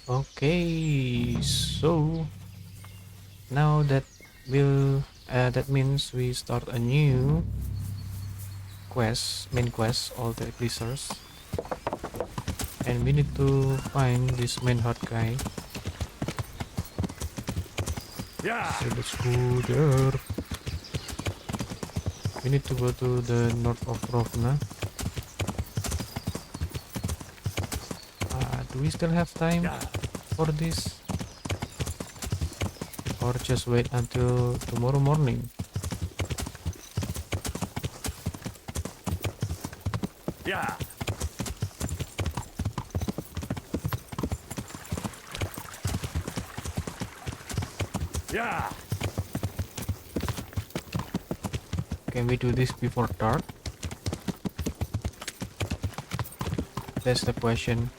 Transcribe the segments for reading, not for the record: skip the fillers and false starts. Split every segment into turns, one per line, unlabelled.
Okay, so now that means we start a new quest, main quest, all the Glisters, and we need to find this main hot guy.
Yeah.
So let's go there. We need to go to the north of Rovna. Do we still have time for this? Or just wait until tomorrow morning?
Yeah. Yeah.
Can we do this before dark? That's the question.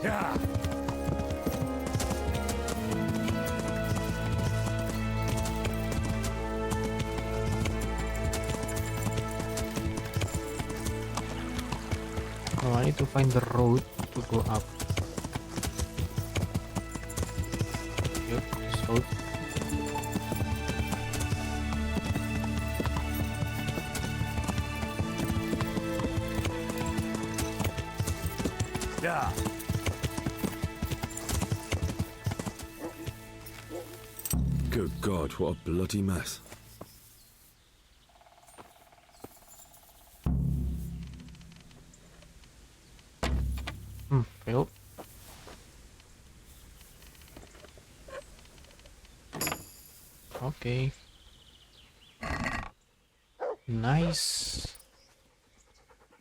Yeah.
Oh, I need to find the road to go up. Yep, this road.
Yeah.
Good God, what a bloody mess.
Failed. Okay. Nice.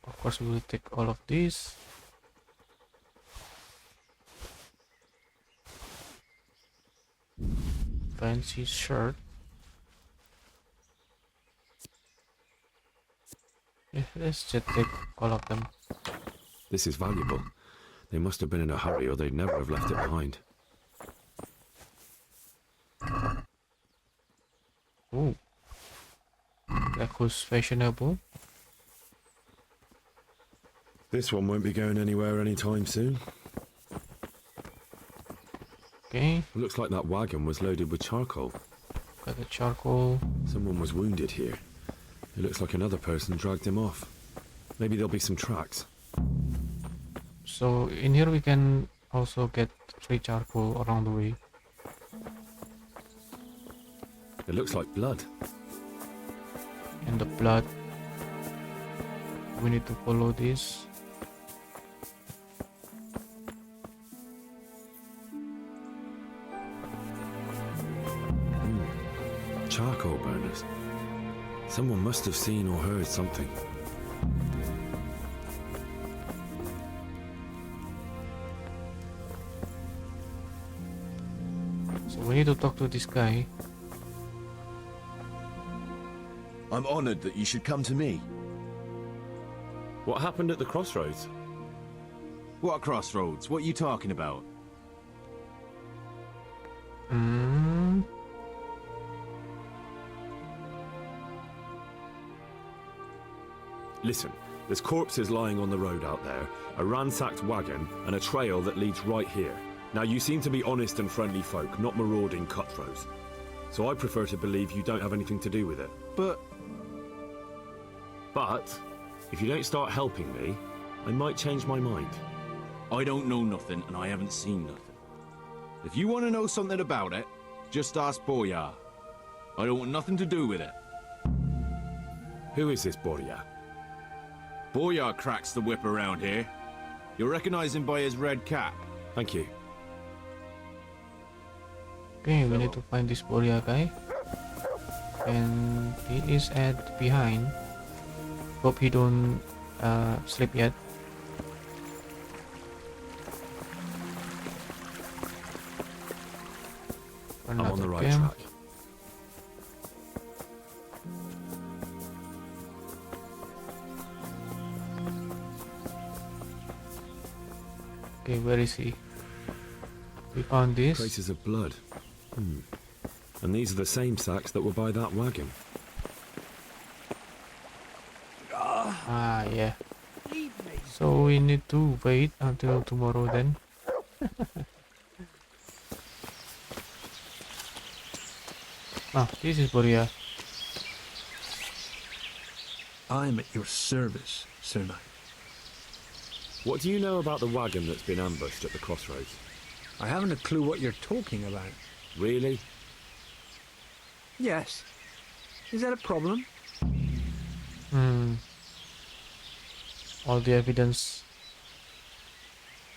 Of course, we will take all of this. Fancy shirt. Yeah, let's just take all of them.
This is valuable. They must have been in a hurry or they'd never have left it behind.
Ooh. That was fashionable.
This one won't be going anywhere anytime soon.
Okay,
Looks like that wagon was loaded with charcoal.
got the charcoal.
Someone was wounded here. It looks like another person dragged him off. Maybe there'll be some tracks.
So in here we can also get 3 charcoal along the way.
It looks like blood.
And the blood. We need to follow this.
Charcoal burners. Someone must have seen or heard something.
So we need to talk to this guy.
I'm honored that you should come to me.
What happened at the crossroads?
What crossroads? What you talking about?
Hmm.
Listen, there's corpses lying on the road out there, a ransacked wagon, and a trail that leads right here. Now, you seem to be honest and friendly folk, not marauding cutthroats. So I prefer to believe you don't have anything to do with it.
But
if you don't start helping me, I might change my mind.
I don't know nothing and I haven't seen nothing. If you want to know something about it, just ask Boyar. I don't want nothing to do with it.
Who is this Borya?
Boyar cracks the whip around here. You'll recognize him by his red cap.
Thank you.
Okay, we need to find this Boria guy. And he is at behind. Hope he don't sleep yet.
I'm on the right
Camp.
track.
Okay, where is he? We found this.
Traces of blood. And these are the same sacks that were by that wagon.
Ah, yeah. So we need to wait until tomorrow then. Ah, this is Boria.
I'm at your service, Sir Knight.
What do you know about the wagon that's been ambushed at the crossroads?
I haven't a clue what you're talking about.
Really?
Yes. Is that a problem?
All the evidence.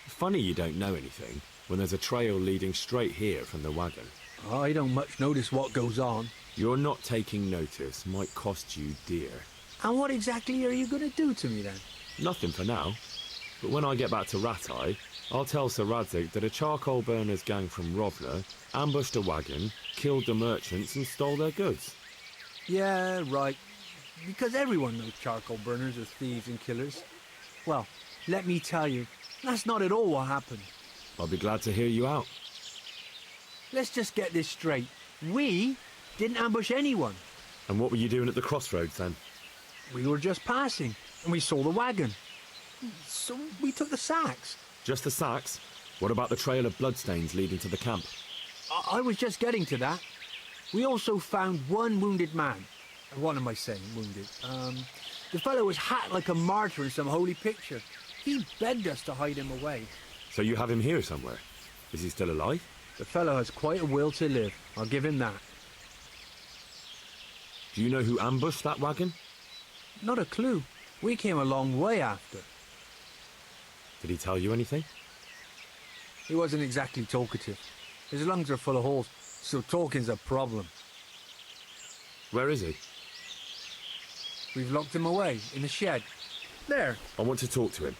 Funny you don't know anything, when there's a trail leading straight here from the wagon.
I don't much notice what goes on.
You're not taking notice might cost you dear.
And what exactly are you going to do to me then?
Nothing for now. But when I get back to Ratai, I'll tell Sir Radzig that a charcoal burners gang from Rovna ambushed a wagon, killed the merchants and stole their goods.
Yeah, right. Because everyone knows charcoal burners are thieves and killers. Well, let me tell you, that's not at all what happened.
I'll be glad to hear you out.
Let's just get this straight. We didn't ambush anyone.
And what were you doing at the crossroads then?
We were just passing, and we saw the wagon. So we took the sacks.
Just the sacks? What about the trail of bloodstains leading to the camp?
I was just getting to that. We also found one wounded man. What am I saying, wounded? The fellow was hacked like a martyr in some holy picture. He begged us to hide him away.
So you have him here somewhere? Is he still alive?
The fellow has quite a will to live. I'll give him that.
Do you know who ambushed that wagon?
Not a clue. We came a long way after.
Did he tell you anything?
He wasn't exactly talkative. His lungs are full of holes, so talking's a problem.
Where is he?
We've locked him away in the shed. There.
I want to talk to him.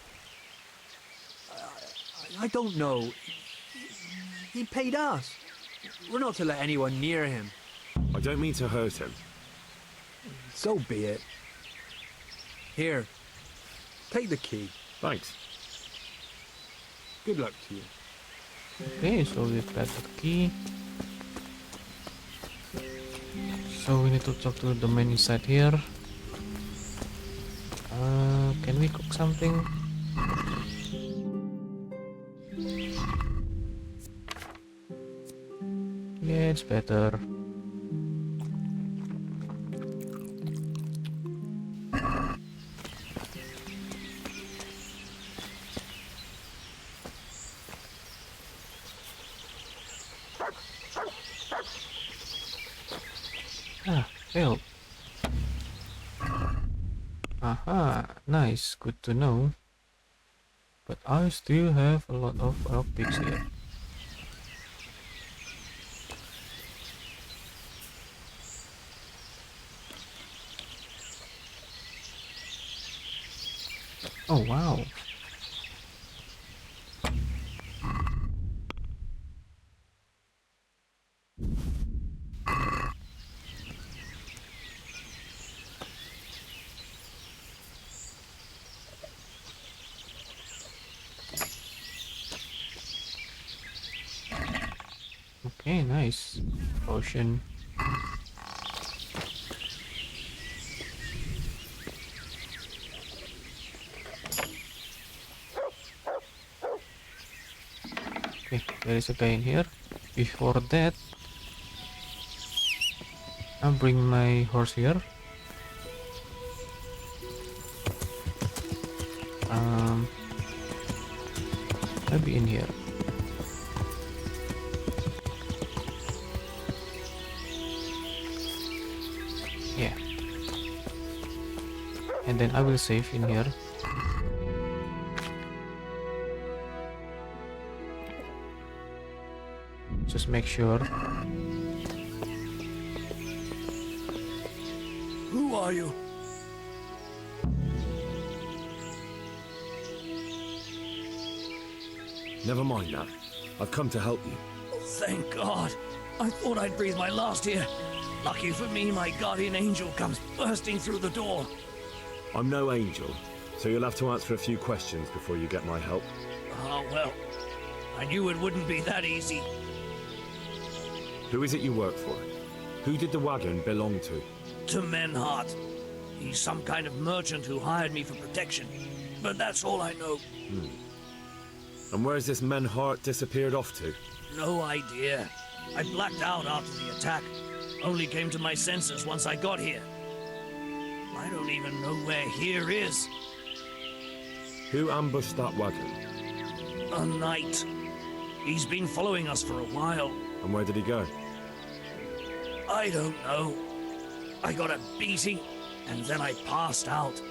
I don't know. He paid us. We're not to let anyone near him.
I don't mean to hurt him.
So be it. Here. Take the key.
Thanks.
Good luck to you.
Okay, so we've got the key. So we need to talk to the man inside here. Can we cook something? Yeah, it's better. Ah, failed. Aha, nice, good to know. But I still have a lot of lockpicks here. Oh wow. Okay, nice. Potion. Okay, there is a guy in here. Before that, I'll bring my horse here. Maybe in here. Yeah. And then I will save in here. Just make sure.
Who are you?
Never mind that. I've come to help you.
Thank God. I thought I'd breathe my last here. Lucky for me, my guardian angel comes bursting through the door.
I'm no angel, so you'll have to answer a few questions before you get my help.
Oh, well. I knew it wouldn't be that easy.
Who is it you work for? Who did the wagon belong to?
To Menhart. He's some kind of merchant who hired me for protection. But that's all I know.
And where's this Menhart disappeared off to?
No idea. I blacked out after the attack. Only came to my senses once I got here. I don't even know where here is.
Who ambushed that wagon?
A knight. He's been following us for a while.
And where did he go?
I don't know. I got a beating, and then I passed out.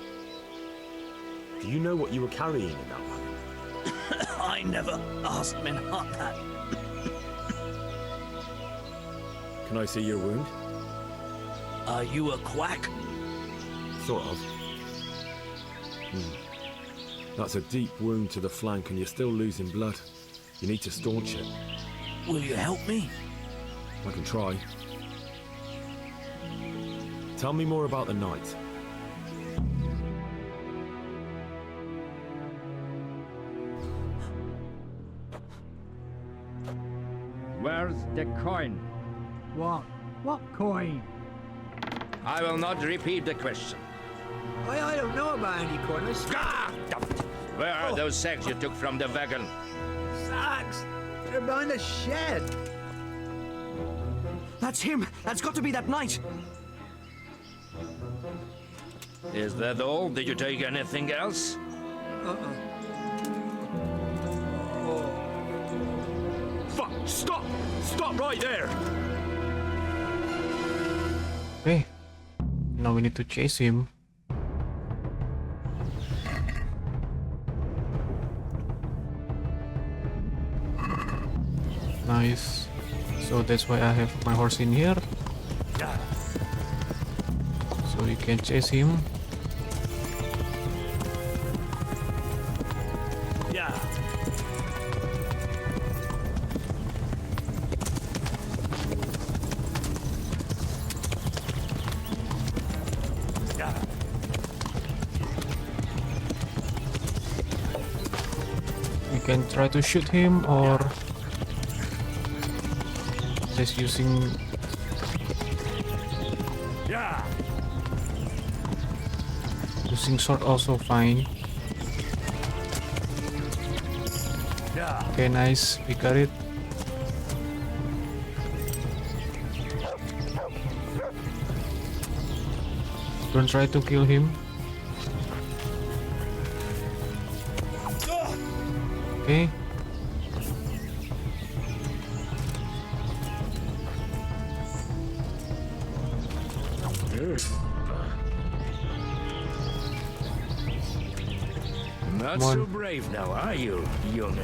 Do you know what you were carrying in that wagon?
I never asked Menhart that.
Can I see your wound?
Are you a quack?
Sort of. That's a deep wound to the flank and you're still losing blood. You need to staunch it.
Will you help me?
I can try. Tell me more about the knight.
Where's the coin?
What? What coin?
I will not repeat the question.
I don't know about any coin.
Where are those sacks you took from the wagon?
Sacks! They're behind the shed.
That's him! That's got to be that knight!
Is that all? Did you take anything else?
Fuck! Stop! Stop right there!
Okay. Now we need to chase him. Nice. So that's why I have my horse in here. So you can chase him.
Yeah.
You can try to shoot him or just using
Yeah.
sword also fine.
Yeah.
Okay, nice. We got it. Don't try to kill him. Okay.
Not
Come on.
so brave now, are you, young?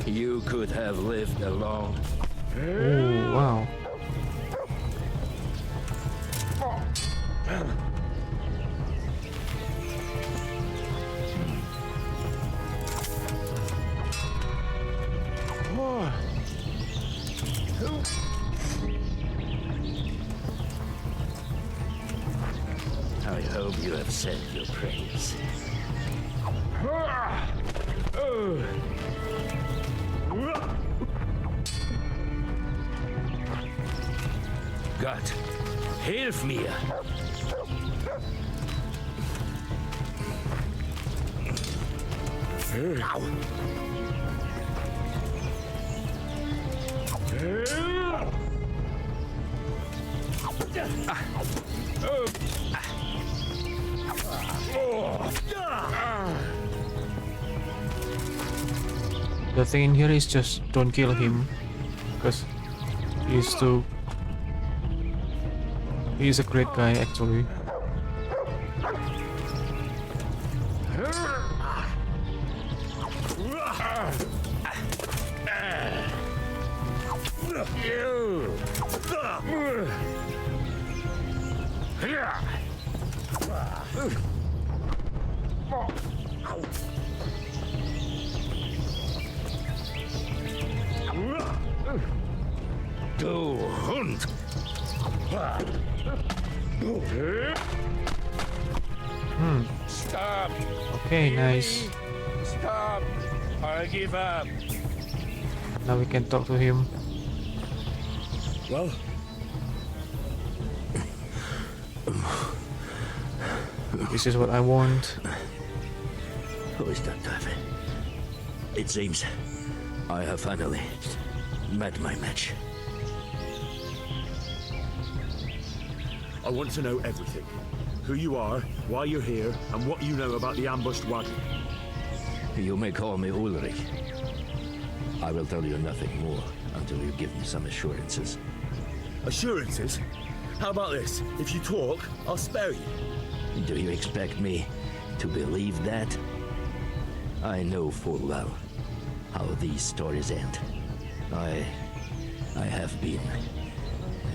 You could have lived alone.
Oh, wow.
hope you have said your prayers. Gott, hilf mir!
The thing in here is just don't kill him, because he's a great guy actually.
Du Hund! Stop!
Okay, nice.
Stop! I give up.
Now we can talk to him.
Well,
This is what I want.
Who is that guy? It seems I have finally met my match.
I want to know everything. Who you are, why you're here, and what you know about the ambushed wagon.
You may call me Ulrich. I will tell you nothing more until you give me some assurances.
Assurances? How about this? If you talk, I'll spare you.
Do you expect me to believe that? I know full well how these stories end. I have been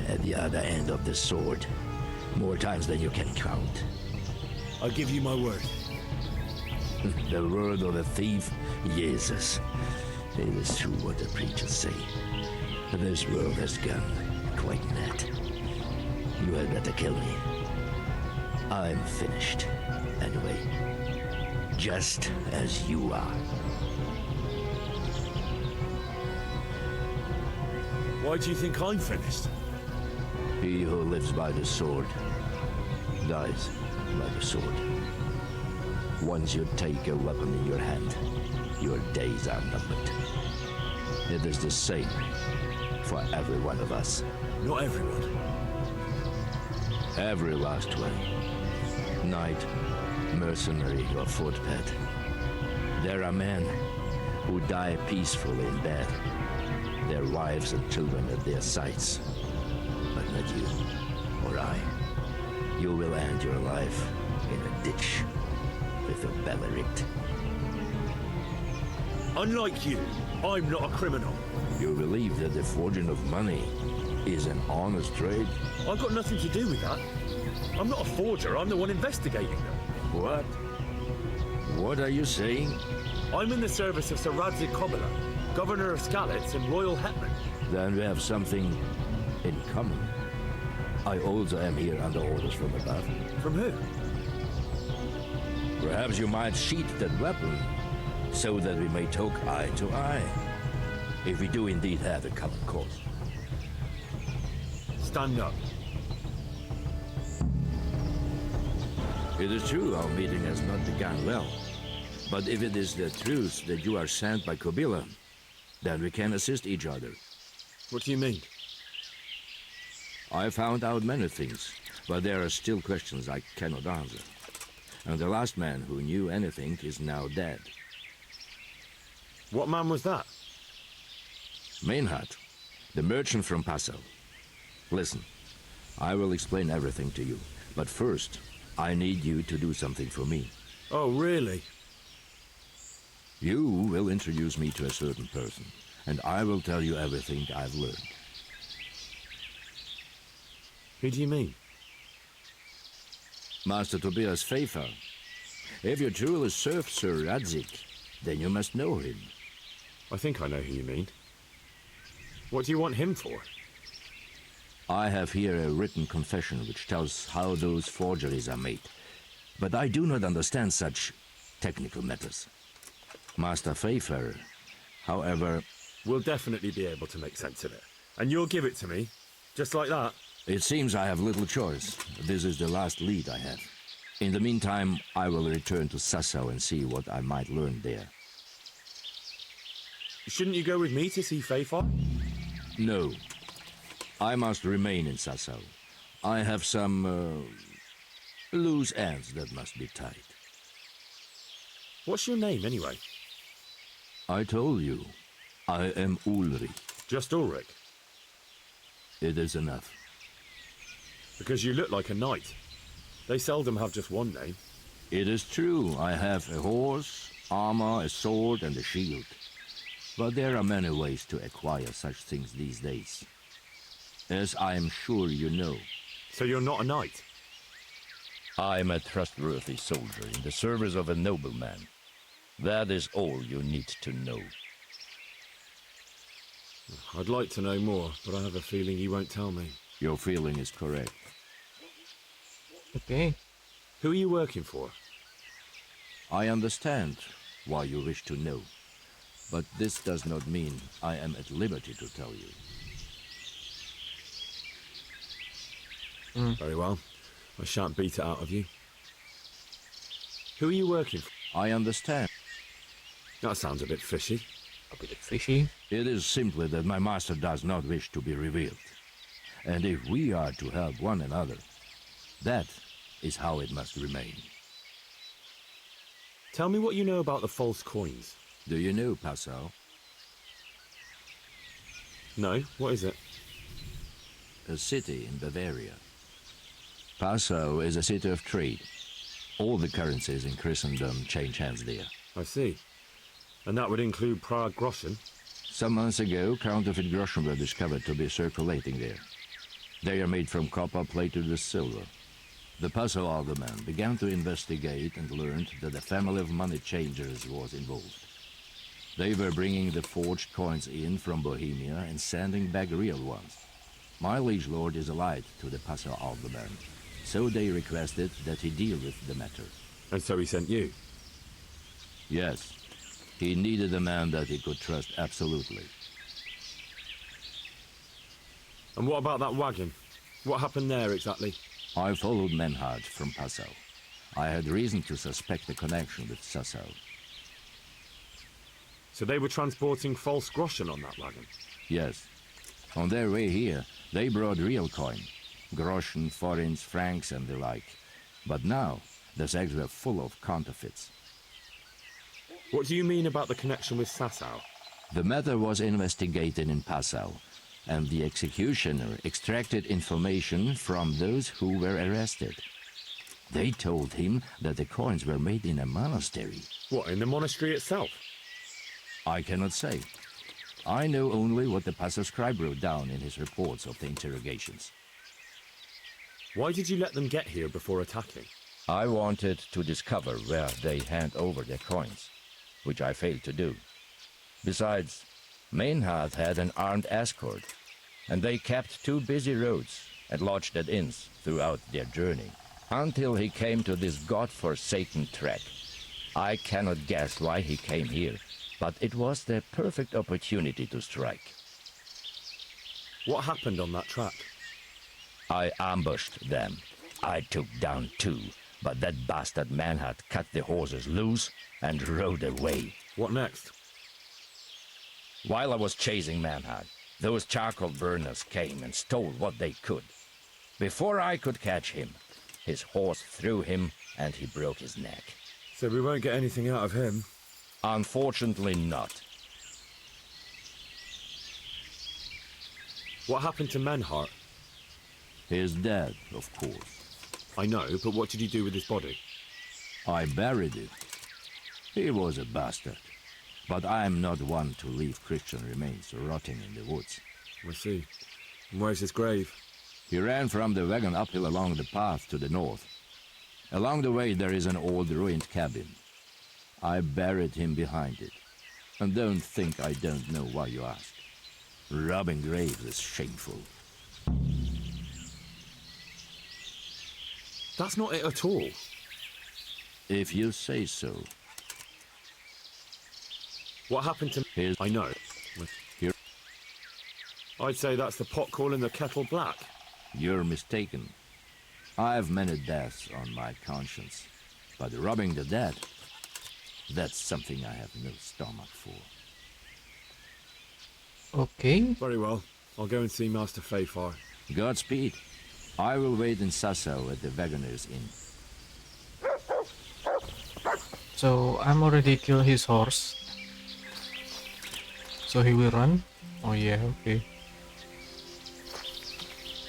at the other end of the sword more times than you can count.
I give you my word.
The word of a thief? Jesus. It is true what the preachers say. This world has gone quite mad. You had better kill me. I'm finished. Anyway. Just as you are.
Why do you think I'm finished?
He who lives by the sword dies by the sword. Once you take a weapon in your hand, your days are numbered. It is the same for every one of us.
Not everyone.
Every last one. Knight, mercenary, or footpad. There are men who die peacefully in bed, their wives and children at their sides. But not you, or I. You will end your life in a ditch with a belly ripped.
Unlike you, I'm not a criminal.
You believe that the forging of money is an honest trade?
I've got nothing to do with that. I'm not a forger, I'm the one investigating them.
What? What are you saying?
I'm in the service of Sir Radzig Kobyla, Governor of Skalitz and Royal Hetman.
Then we have something in common. I also am here under orders from above.
From who?
Perhaps you might sheath that weapon so that we may talk eye to eye. If we do indeed have a common cause.
Stand up.
It is true our meeting has not begun well. But if it is the truth that you are sent by Kobyla, then we can assist each other.
What do you mean?
I found out many things, but there are still questions I cannot answer. And the last man who knew anything is now dead.
What man was that?
Meinhard, the merchant from Passau. Listen, I will explain everything to you, but first, I need you to do something for me.
Oh, really?
You will introduce me to a certain person, and I will tell you everything I've learned.
Who do you mean?
Master Tobias Pfeiffer. If you truly serve Sir Radzig, then you must know him.
I think I know who you mean. What do you want him for?
I have here a written confession which tells how those forgeries are made, but I do not understand such technical matters. Master Fayfarer, however...
We'll definitely be able to make sense of it. And you'll give it to me, just like that?
It seems I have little choice. This is the last lead I have. In the meantime, I will return to Sasau and see what I might learn there.
Shouldn't you go with me to see Fayfar?
No. I must remain in Sasau. I have some, loose ends that must be tied.
What's your name, anyway?
I told you. I am Ulrich.
Just Ulrich?
It is enough.
Because you look like a knight. They seldom have just one name.
It is true. I have a horse, armor, a sword, and a shield. But there are many ways to acquire such things these days. As I am sure you know.
So you're not a knight?
I am a trustworthy soldier in the service of a nobleman. That is all you need to know.
I'd like to know more, but I have a feeling you won't tell me.
Your feeling is correct.
Okay.
Who are you working for?
I understand why you wish to know, but this does not mean I am at liberty to tell you.
Very well. I shan't beat it out of you. Who are you working for?
I understand.
That sounds a bit fishy.
A bit fishy.
It is simply that my master does not wish to be revealed. And if we are to help one another, that is how it must remain.
Tell me what you know about the false coins.
Do you know Passau?
No, what is it?
A city in Bavaria. Passau is a city of trade. All the currencies in Christendom change hands there.
I see. And that would include Prague groschen?
Some months ago, counterfeit groschen were discovered to be circulating there. They are made from copper plated with silver. The Passau alderman began to investigate and learned that a family of money changers was involved. They were bringing the forged coins in from Bohemia and sending back real ones. My liege lord is allied to the Passau alderman, so they requested that he deal with the matter.
And so he sent you?
Yes. He needed a man that he could trust absolutely.
And what about that wagon? What happened there exactly?
I followed Menhard from Passau. I had reason to suspect a connection with Sasau.
So they were transporting false groschen on that wagon?
Yes. On their way here, they brought real coin. Groschen, forints, francs, and the like. But now, the sacks were full of counterfeits.
What do you mean about the connection with Sasau?
The matter was investigated in Passau, and the executioner extracted information from those who were arrested. They told him that the coins were made in a monastery.
What, in the monastery itself?
I cannot say. I know only what the Passau scribe wrote down in his reports of the interrogations.
Why did you let them get here before attacking?
I wanted to discover where they hand over their coins, which I failed to do. Besides, Meinhard had an armed escort, and they kept 2 busy roads and lodged at inns throughout their journey, until he came to this god-forsaken track. I cannot guess why he came here, but it was the perfect opportunity to strike.
What happened on that track?
I ambushed them. I took down 2, but that bastard Meinhard cut the horses loose and rode away.
What next?
While I was chasing Meinhard, those charcoal burners came and stole what they could. Before I could catch him, his horse threw him and he broke his neck.
So we won't get anything out of him?
Unfortunately not.
What happened to Menhart?
He is dead, of course.
I know, but what did you do with his body?
I buried it. He was a bastard. But I am not one to leave Christian remains rotting in the woods.
I see. And where's his grave?
He ran from the wagon uphill along the path to the north. Along the way there is an old ruined cabin. I buried him behind it. And don't think I don't know why you ask. Robbing graves is shameful.
That's not it at all.
If you say so.
What happened to...
Here's...
I know.
Here.
I'd say that's the pot calling the kettle black.
You're mistaken. I've many deaths on my conscience, but robbing the dead, that's something I have no stomach for.
Okay.
Very well. I'll go and see Master Fafar.
Godspeed. I will wait in Sassau at the Wagoner's Inn.
So I'm already killed his horse. So he will run? Oh yeah, okay.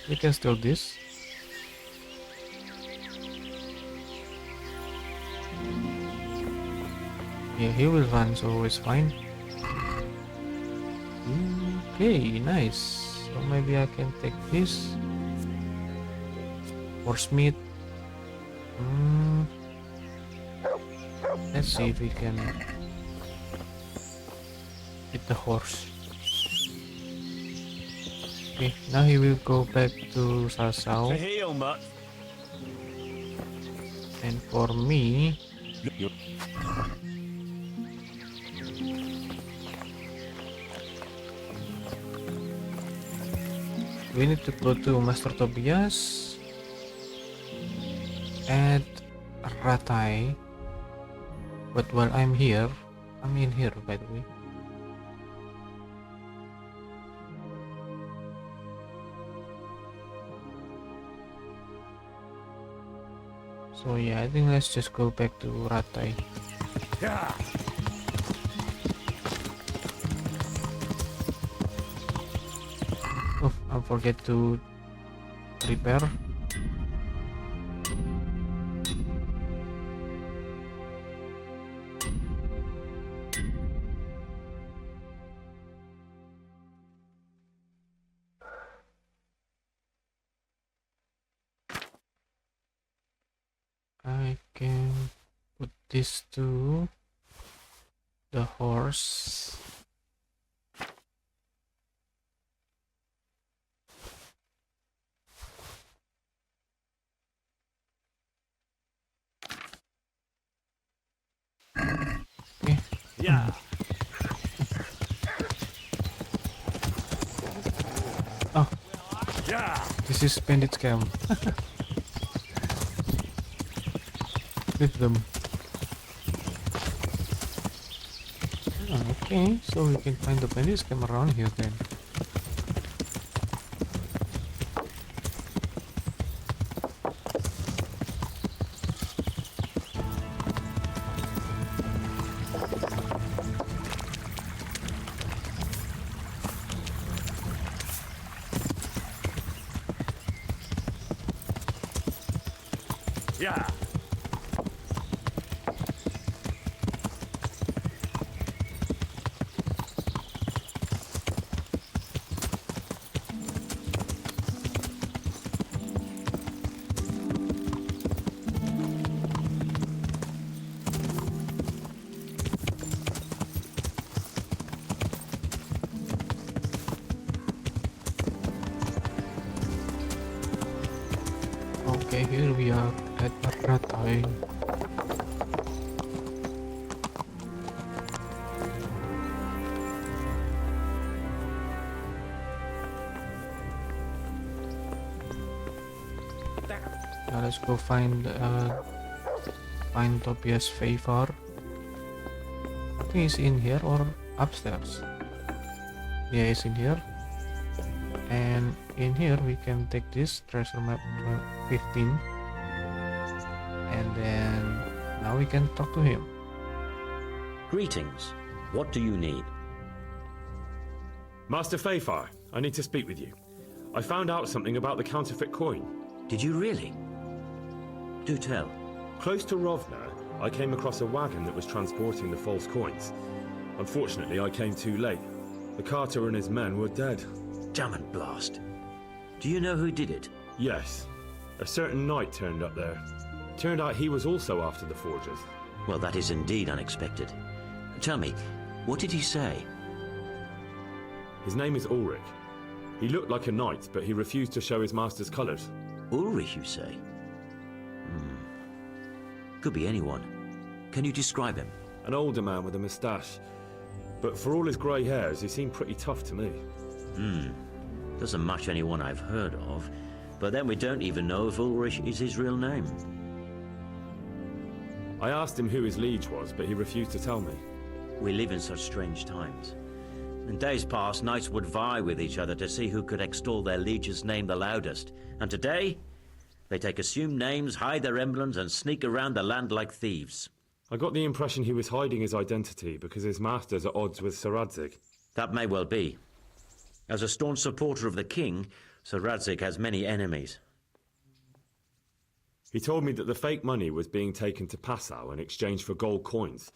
We can steal this. Yeah, he will run, so it's fine. Okay, nice. So maybe I can take this. Horse meat. Let's see if we can hit the horse. Okay, now he will go back to Sassau.
heel, mutt.
And for me, we need to go to Master Tobias and Ratai. But while I'm here, I'm in here by the way. So yeah, I think let's just go back to Ratai.
Yeah.
Oh, I forget to repair. I can put this to the horse. Okay.
Yeah.
Oh,
Yeah.
this is bandit scam. With them. Okay, so we can find the bandit scam around here then.
Yeah.
Okay, here we are at Ratai. Now let's go find Tobias Fafar. I think he's in here or upstairs. Yeah, he's in here. And in here we can take this treasure map 15. And then now we can talk to him.
Greetings. What do you need?
Master Fafar, I need to speak with you. I found out something about the counterfeit coin.
Did you really? Do tell.
Close to Rovna, I came across a wagon that was transporting the false coins. Unfortunately, I came too late. The carter and his men were dead.
Damn and blast. Do you know who did it?
Yes. A certain knight turned up there. Turned out he was also after the forgers.
Well, that is indeed unexpected. Tell me, what did he say?
His name is Ulrich. He looked like a knight, but he refused to show his master's colours.
Ulrich, you say? Could be anyone. Can you describe him?
An older man with a moustache. But for all his grey hairs, he seemed pretty tough to me.
Doesn't match anyone I've heard of. But then we don't even know if Ulrich is his real name.
I asked him who his liege was, but he refused to tell me.
We live in such strange times. In days past, knights would vie with each other to see who could extol their liege's name the loudest. And today, they take assumed names, hide their emblems, and sneak around the land like thieves.
I got the impression he was hiding his identity because his master's at odds with Sir Radzig.
That may well be. As a staunch supporter of the king, Sir Radzig has many enemies.
He told me that the fake money was being taken to Passau in exchange for gold coins,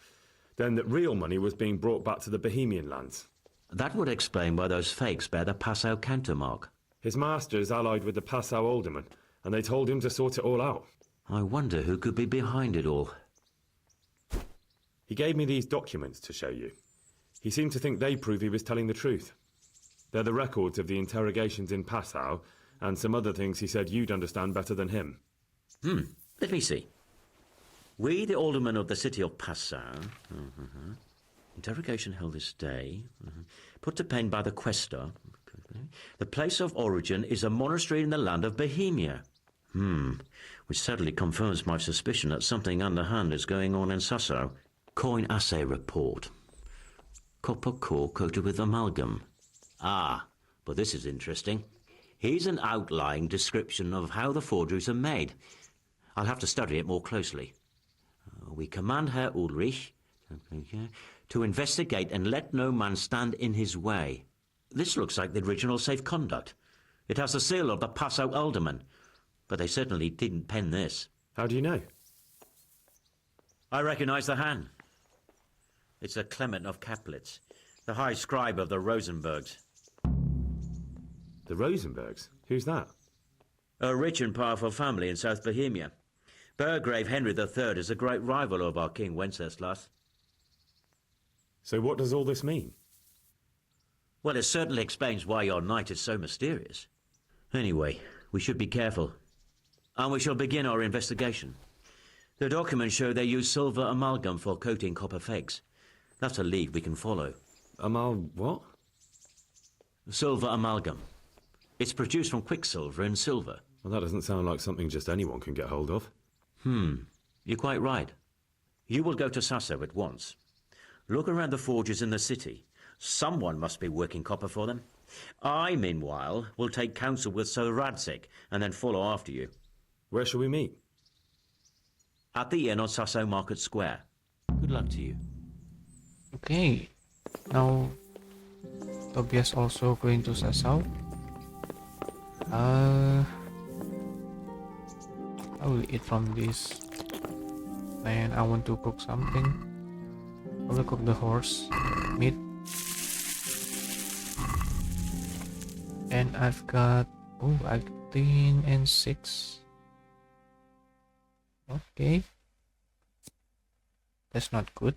then that real money was being brought back to the Bohemian lands.
That would explain why those fakes bear the Passau countermark.
His master is allied with the Passau alderman, and they told him to sort it all out.
I wonder who could be behind it all.
He gave me these documents to show you. He seemed to think they prove he was telling the truth. They're the records of the interrogations in Passau, and some other things he said you'd understand better than him.
Let me see. We, the aldermen of the city of Passau, interrogation held this day, put to pen by the questor. The place of origin is a monastery in the land of Bohemia. Which certainly confirms my suspicion that something underhand is going on in Sasso. Coin assay report. Copper core coated with amalgam. Ah, but this is interesting. Here's an outlying description of how the forgeries are made. I'll have to study it more closely. We command Herr Ulrich to investigate and let no man stand in his way. This looks like the original safe conduct. It has the seal of the Passau alderman, but they certainly didn't pen this.
How do you know?
I recognize the hand. It's a Clement of Kaplitz, the high scribe of the Rosenbergs.
The Rosenbergs? Who's that?
A rich and powerful family in South Bohemia. Burgrave Henry III is a great rival of our King Wenceslas.
So what does all this mean?
Well, it certainly explains why your knight is so mysterious. Anyway, we should be careful. And we shall begin our investigation. The documents show they use silver amalgam for coating copper fakes. That's a lead we can follow.
What?
Silver amalgam. It's produced from quicksilver and silver.
Well, that doesn't sound like something just anyone can get hold of.
You're quite right. You will go to Sasso at once. Look around the forges in the city. Someone must be working copper for them. I, meanwhile, will take counsel with Sir Radzig and then follow after you.
Where shall we meet?
At the inn on Sasso Market Square. Good luck to you.
Okay, now Tobias also going to Sassau. I will eat from this, and I want to cook something. I will cook the horse meat, and I've got 18 and 6. Okay, that's not good.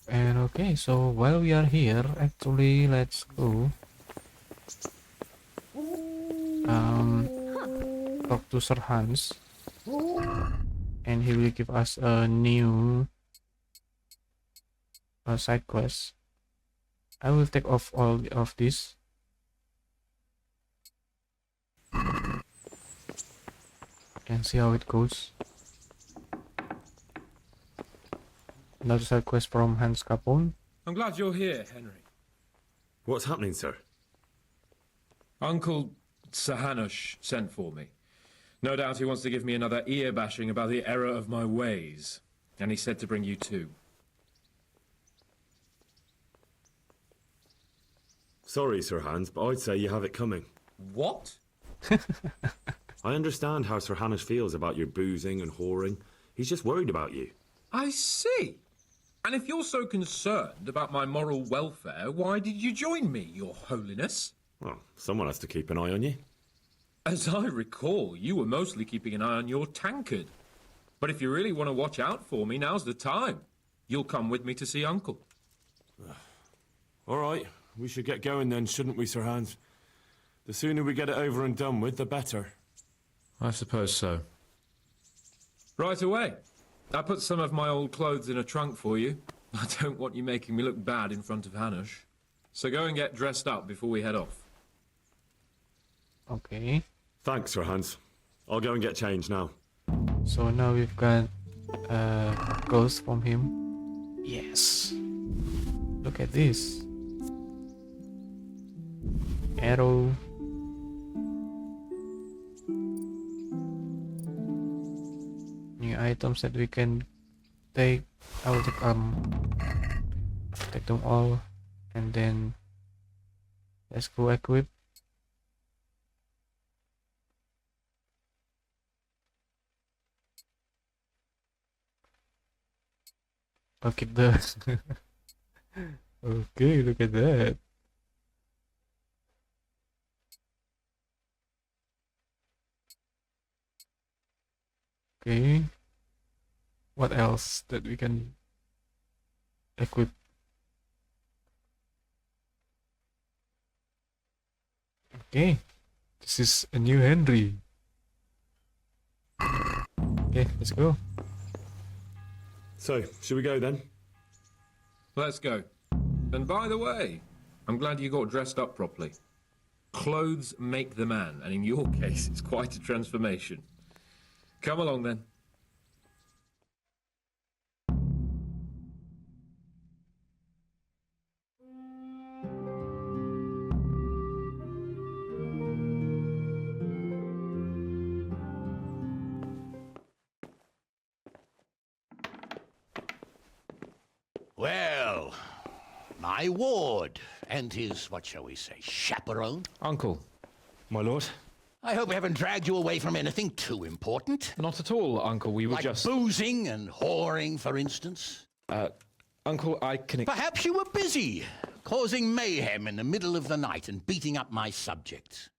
And okay, so while we are here, actually, let's go talk to Sir Hans, and he will give us a new side quest. I will take off all of this. And see how it goes. Another side quest from Hans Capone.
I'm glad you're here, Henry.
What's happening, sir?
Uncle Sir Hanush sent for me. No doubt he wants to give me another ear-bashing about the error of my ways. And he said to bring you too.
Sorry, Sir Hans, but I'd say you have it coming.
What?
I understand how Sir Hanush feels about your boozing and whoring. He's just worried about you.
I see. And if you're so concerned about my moral welfare, why did you join me, Your Holiness?
Well, someone has to keep an eye on you.
As I recall, you were mostly keeping an eye on your tankard. But if you really want to watch out for me, now's the time. You'll come with me to see Uncle.
All right, we should get going then, shouldn't we, Sir Hans? The sooner we get it over and done with, the better.
I suppose so. Right away. I put some of my old clothes in a trunk for you. I don't want you making me look bad in front of Hanush. So go and get dressed up before we head off.
Okay.
Thanks, Sir Hans. I'll go and get changed now.
So now we've got ghost from him. Yes. Look at this. Arrow. New items that we can take. I will take them all, and then let's go equip. Look at that. Okay, look at that. Okay. What else that we can equip? Okay. This is a new Henry. Okay, let's go.
So, should we go then?
Let's go. And by the way, I'm glad you got dressed up properly. Clothes make the man, and in your case, it's quite a transformation. Come along then.
Well, my ward and his, what shall we say, chaperone.
Uncle. My lord.
I hope I haven't dragged you away from anything too important.
Not at all, Uncle. We were
like
just...
boozing and whoring, for instance.
Uncle, I can...
Perhaps you were busy, causing mayhem in the middle of the night and beating up my subjects.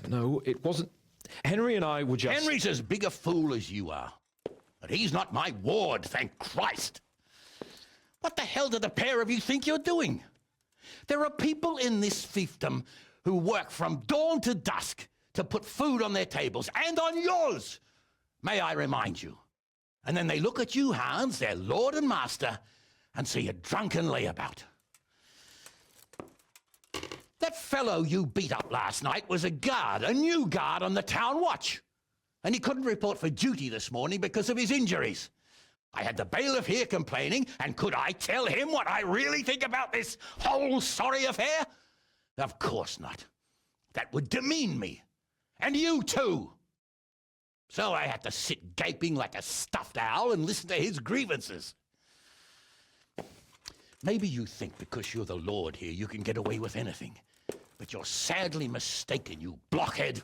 No, it wasn't... Henry and I were just...
Henry's as big a fool as you are. But he's not my ward, thank Christ. What the hell do the pair of you think you're doing? There are people in this fiefdom who work from dawn to dusk to put food on their tables and on yours, may I remind you. And then they look at you, Hans, their lord and master, and see a drunken layabout. That fellow you beat up last night was a guard, a new guard on the town watch. And he couldn't report for duty this morning because of his injuries. I had the bailiff here complaining, and could I tell him what I really think about this whole sorry affair? Of course not. That would demean me. And you too. So I had to sit gaping like a stuffed owl and listen to his grievances. Maybe you think because you're the lord here you can get away with anything. But you're sadly mistaken, you blockhead.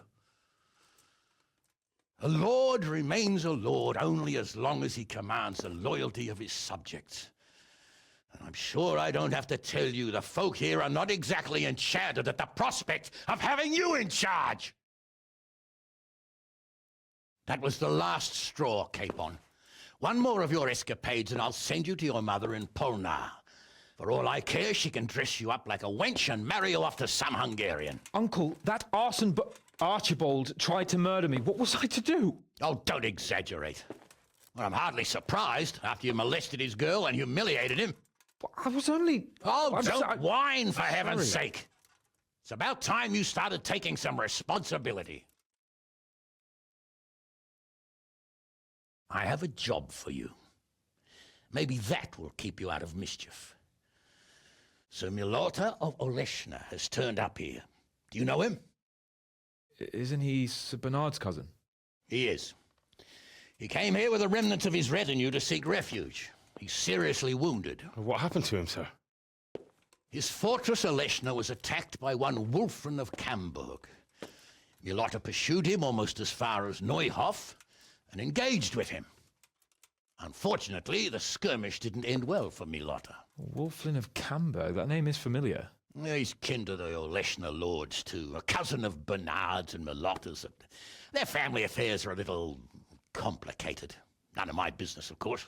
A lord remains a lord only as long as he commands the loyalty of his subjects. And I'm sure I don't have to tell you the folk here are not exactly enchanted at the prospect of having you in charge. That was the last straw, Capon. One more of your escapades and I'll send you to your mother in Polnar. For all I care, she can dress you up like a wench and marry you off to some Hungarian.
Uncle, that arson Archibald tried to murder me. What was I to do?
Oh, don't exaggerate. Well, I'm hardly surprised after you molested his girl and humiliated him.
I was only...
Oh, don't whine, for heaven's sake. It's about time you started taking some responsibility. I have a job for you. Maybe that will keep you out of mischief. Sir Milota of Oleshna has turned up here. Do you know him?
Isn't he Sir Bernard's cousin?
He is. He came here with the remnants of his retinue to seek refuge. He's seriously wounded.
What happened to him, sir?
His fortress Oleshna was attacked by one Wulfrin of Camburg. Milota pursued him almost as far as Neuhof and engaged with him. Unfortunately, the skirmish didn't end well for Milota.
Wulfrin of Camburg? That name is familiar.
He's kin to the Oleshna lords, too. A cousin of Bernard's and Milota's. Their family affairs are a little complicated. None of my business, of course.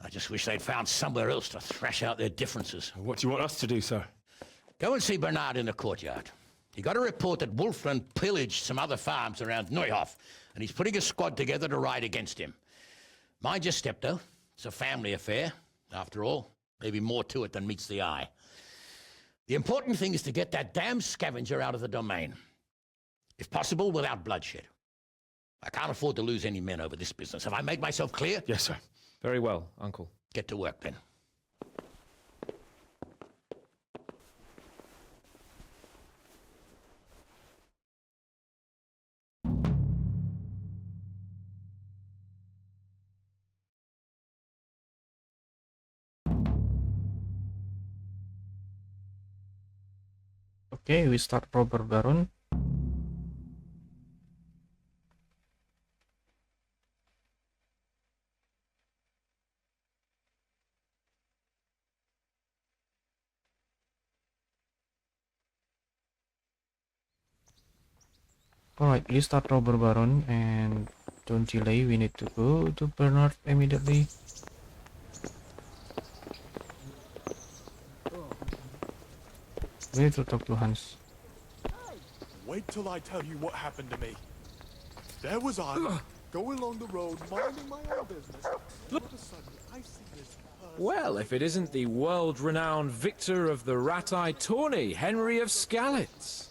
I just wish they'd found somewhere else to thrash out their differences.
What do you want us to do, sir?
Go and see Bernard in the courtyard. He got a report that Wolfland pillaged some other farms around Neuhof, and he's putting a squad together to ride against him. Mind your step, though. It's a family affair. After all, maybe more to it than meets the eye. The important thing is to get that damn scavenger out of the domain. If possible, without bloodshed. I can't afford to lose any men over this business. Have I made myself clear?
Yes, sir. Very well, Uncle.
Get to work, then.
Okay, we start Robber Baron. Alright, we start Robber Baron, and don't delay, we need to go to Bernard immediately. We need to talk to Hans.
Wait till I tell you what happened to me. There was I, going along the road, minding my own business. All of a sudden, I see this person.
Well, if it isn't the world-renowned victor of the Rat-Eye tourney, Henry of Skalitz.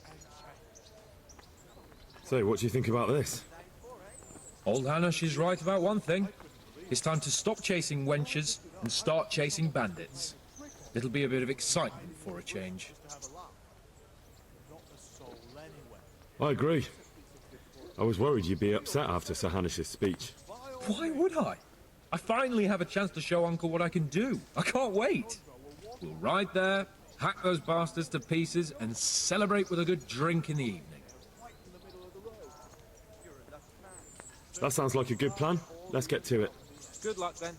So, what do you think about this?
Old Hanush is right about one thing. It's time to stop chasing wenches and start chasing bandits. It'll be a bit of excitement for a change.
I agree. I was worried you'd be upset after Sir Hanish's speech.
Why would I? I finally have a chance to show Uncle what I can do. I can't wait. We'll ride there, hack those bastards to pieces, and celebrate with a good drink in the evening.
That sounds like a good plan. Let's get to it.
Good luck, then.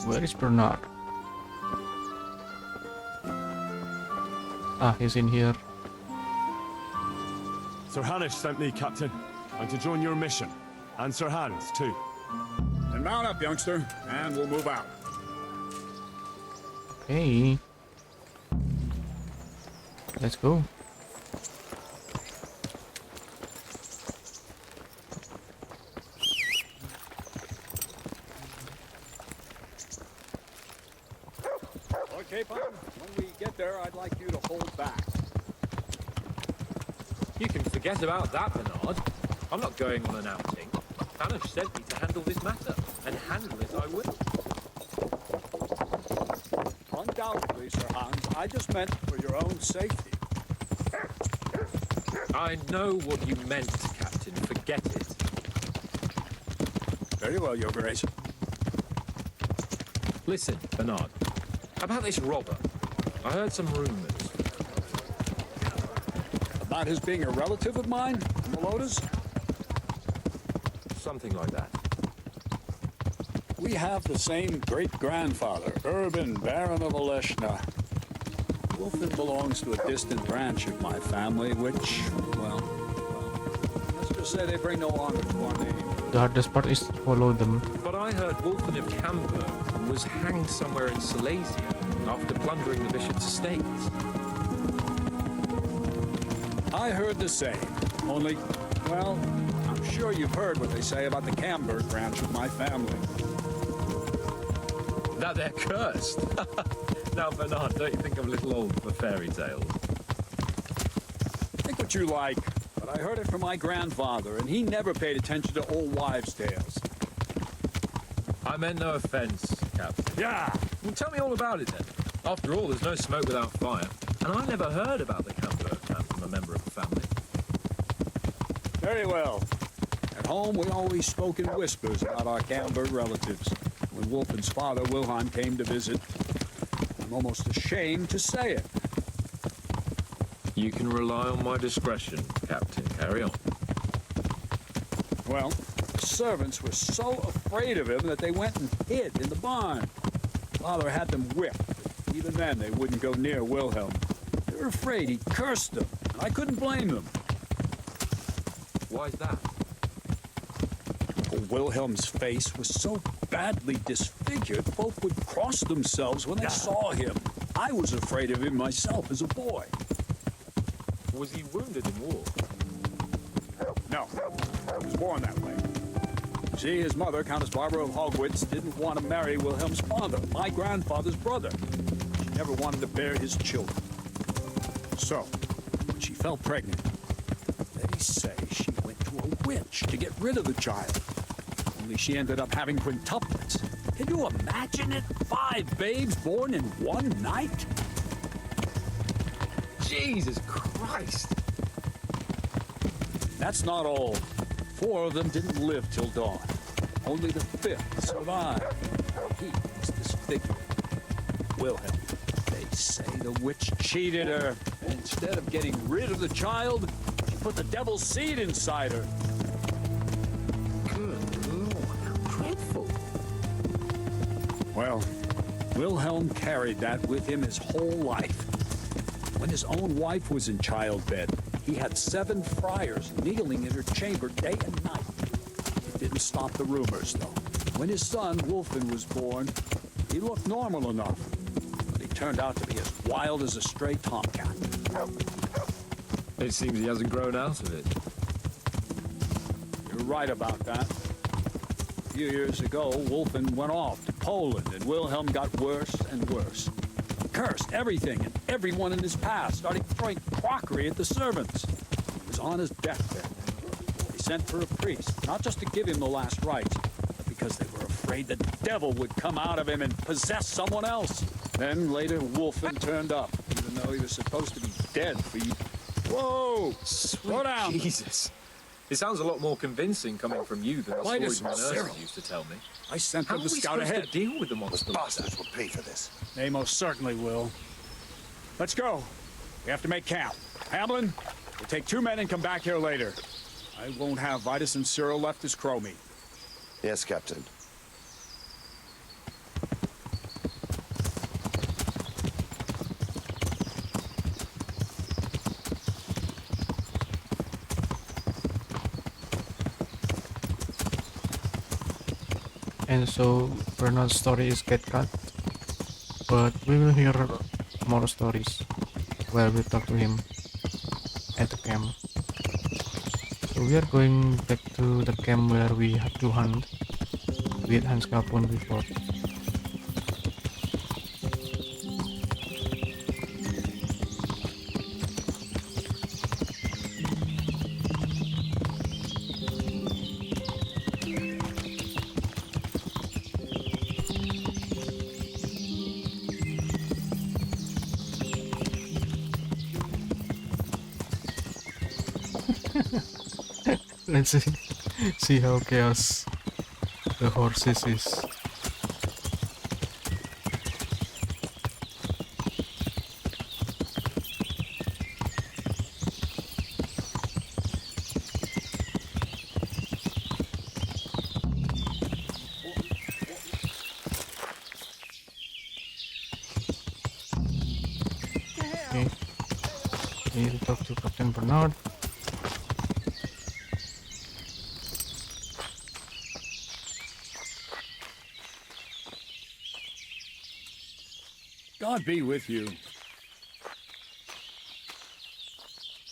Where is Bernard? Ah, he's in here.
Sir Hanish sent me, Captain. I'm to join your mission. And Sir Hans, too.
Then mount up, youngster, and we'll move out.
Okay. Let's go.
Okay, Pun. When we get there, I'd like you to hold back.
You can forget about that, Bernard. I'm not going on an outing. Hanush sent me to handle this matter, and handle it I will.
Undoubtedly, Sir Hans. I just meant for your own safety.
I know what you meant, Captain. Forget it.
Very well, Your Grace.
Listen, Bernard. About this robber. I heard some rumors.
About his being a relative of mine, Melodas?
Something like that.
We have the same great-grandfather, Urban, Baron of Oleshna. Wolfen belongs to a distant branch of my family, which, well, let's just say they bring no honor to our name.
The hardest part is to follow them.
But I heard Wolfen of Camberg was hanged somewhere in Silesia after plundering the bishop's estates.
I heard the same, only, well, I'm sure you've heard what they say about the Camberg branch of my family.
That they're cursed. Now, Bernard, don't you think I'm a little old for fairy tales?
Think what you like, but I heard it from my grandfather, and he never paid attention to old wives' tales.
I meant no offense, Captain.
Yeah!
Well, tell me all about it, then. After all, there's no smoke without fire, and I never heard about the Camberg clan from a member of the family.
Very well. At home, we always spoke in whispers about our Camberg relatives. When Wolfen's father, Wilhelm, came to visit, I'm almost ashamed to say it.
You can rely on my discretion, Captain. Carry on.
Well, the servants were so afraid of him that they went and hid in the barn. Father had them whipped. Even then, they wouldn't go near Wilhelm. They were afraid he'd cursed them. I couldn't blame them.
Why's that?
Oh, on Wilhelm's face was so badly disfigured, folk would cross themselves when they saw him. I was afraid of him myself as a boy.
Was he wounded in war?
No, he was born that way. See, his mother, Countess Barbara of Hogwitz, didn't want to marry Wilhelm's father, my grandfather's brother. She never wanted to bear his children. So, when she fell pregnant, they say she went to a witch to get rid of the child. Only she ended up having quintuplets. Can you imagine it? 5 babes born in one night?
Jesus Christ!
That's not all. 4 of them didn't live till dawn. Only the 5th survived. He was disfigured. Wilhelm. They say the witch cheated her. And instead of getting rid of the child, she put the devil's seed inside her.
Good Lord, how dreadful.
Well, Wilhelm carried that with him his whole life. When his own wife was in childbed, he had 7 friars kneeling in her chamber day and night. It didn't stop the rumors, though. When his son, Wolfen, was born, he looked normal enough, but he turned out to be as wild as a stray tomcat.
It seems he hasn't grown out of it.
You're right about that. A few years ago, Wolfen went off to Poland, and Wilhelm got worse and worse. He cursed everything and everyone in his path, starting throwing crockery at the servants. He was on his deathbed. They sent for a priest, not just to give him the last rites, but because they were afraid the devil would come out of him and possess someone else. Then later, Wolfen turned up, even though he was supposed to be dead for years. Whoa! Slow down!
Jesus. It sounds a lot more convincing coming from you than the stories my nurses used to tell me.
I sent them to scout
How are we
ahead.
supposed to deal with the monster?
Bastards will pay for this.
They most certainly will. Let's go. We have to make camp. Hamlin, we'll take 2 men and come back here later. I won't have Vitus and Cyril left as crow meat.
Yes, Captain.
And so Bernard's story is get cut, but we will hear more stories where we talk to him at the camp. So we are going back to the camp where we had to hunt with Hans Capone before. Let's see how chaos the horses is. Okay, we need to talk to Captain Bernard.
God be with you.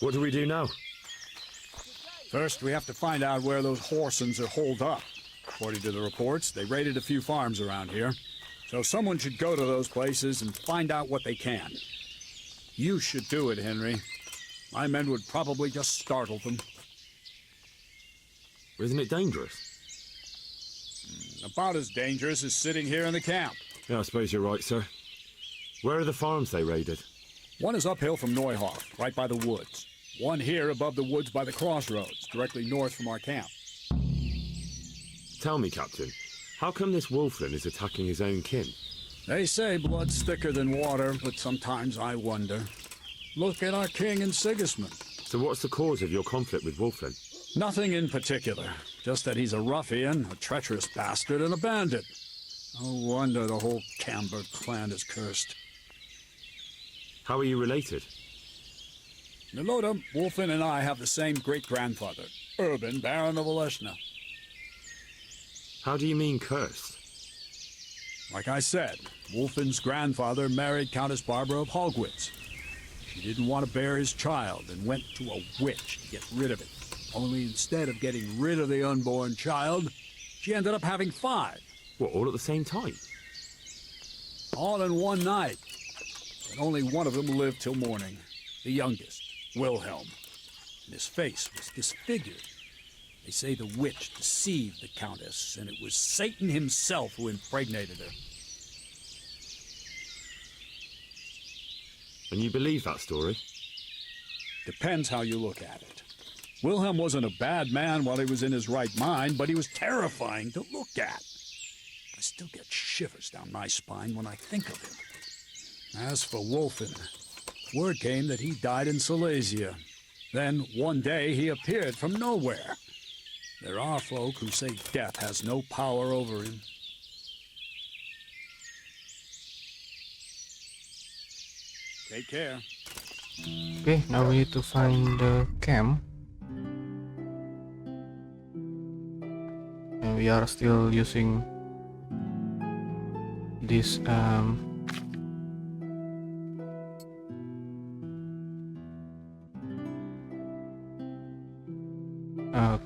What do we do now?
First, we have to find out where those Horsons are holed up. According to the reports, they raided a few farms around here. So someone should go to those places and find out what they can. You should do it, Henry. My men would probably just startle them.
Isn't it dangerous?
About as dangerous as sitting here in the camp.
Yeah, I suppose you're right, sir. Where are the farms they raided?
One is uphill from Neuhof, right by the woods. One here above the woods by the crossroads, directly north from our camp.
Tell me, Captain, how come this Wolflin is attacking his own kin?
They say blood's thicker than water, but sometimes I wonder. Look at our king and Sigismund.
So what's the cause of your conflict with Wolflin?
Nothing in particular. Just that he's a ruffian, a treacherous bastard, and a bandit. No wonder the whole Camber clan is cursed.
How are you related?
Niloda, Wolfen, and I have the same great-grandfather, Urban, Baron of Oleshna.
How do you mean cursed?
Like I said, Wolfin's grandfather married Countess Barbara of Hogwitz. She didn't want to bear his child and went to a witch to get rid of it. Only instead of getting rid of the unborn child, she ended up having 5.
What, all at the same time?
All in one night. But only one of them lived till morning. The youngest, Wilhelm. And his face was disfigured. They say the witch deceived the Countess, and it was Satan himself who impregnated her.
And you believe that story?
Depends how you look at it. Wilhelm wasn't a bad man while he was in his right mind, but he was terrifying to look at. I still get shivers down my spine when I think of him. As for Wolfen, word came that he died in Silesia. Then, one day, he appeared from nowhere. There are folk who say death has no power over him. Take care.
Okay, now we need to find the camp. And we are still using this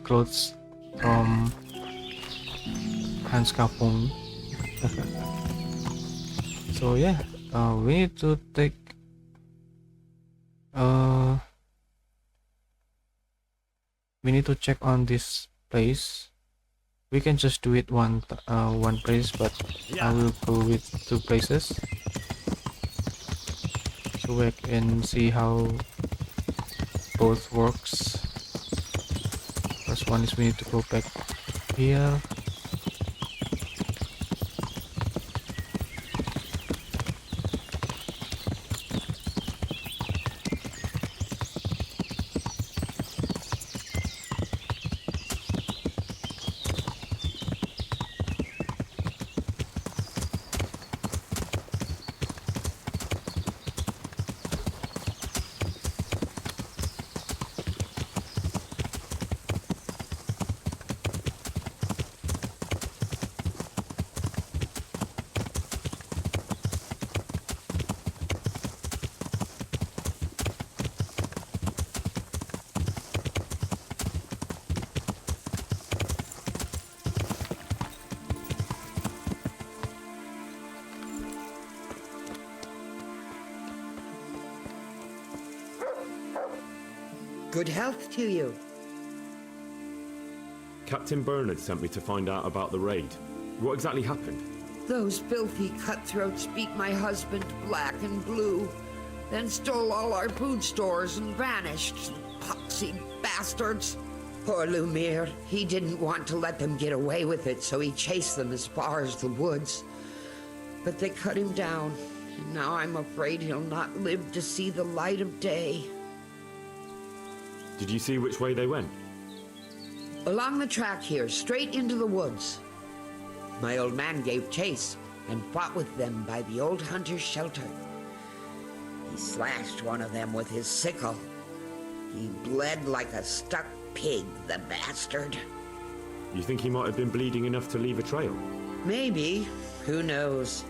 clothes from Hans Kapung. So yeah, we need to take we need to check on this place. We can just do it one place, but I will go with 2 places so we can see how both works. First one is we need to go back here.
Good health to you.
Captain Bernard sent me to find out about the raid. What exactly happened?
Those filthy cutthroats beat my husband black and blue, then stole all our food stores and vanished. Poxy bastards. Poor Lumiere. He didn't want to let them get away with it, so he chased them as far as the woods. But they cut him down, and now I'm afraid he'll not live to see the light of day.
Did you see which way they went?
Along the track here, straight into the woods. My old man gave chase and fought with them by the old hunter's shelter. He slashed one of them with his sickle. He bled like a stuck pig, the bastard.
You think he might have been bleeding enough to leave a trail?
Maybe. Who knows?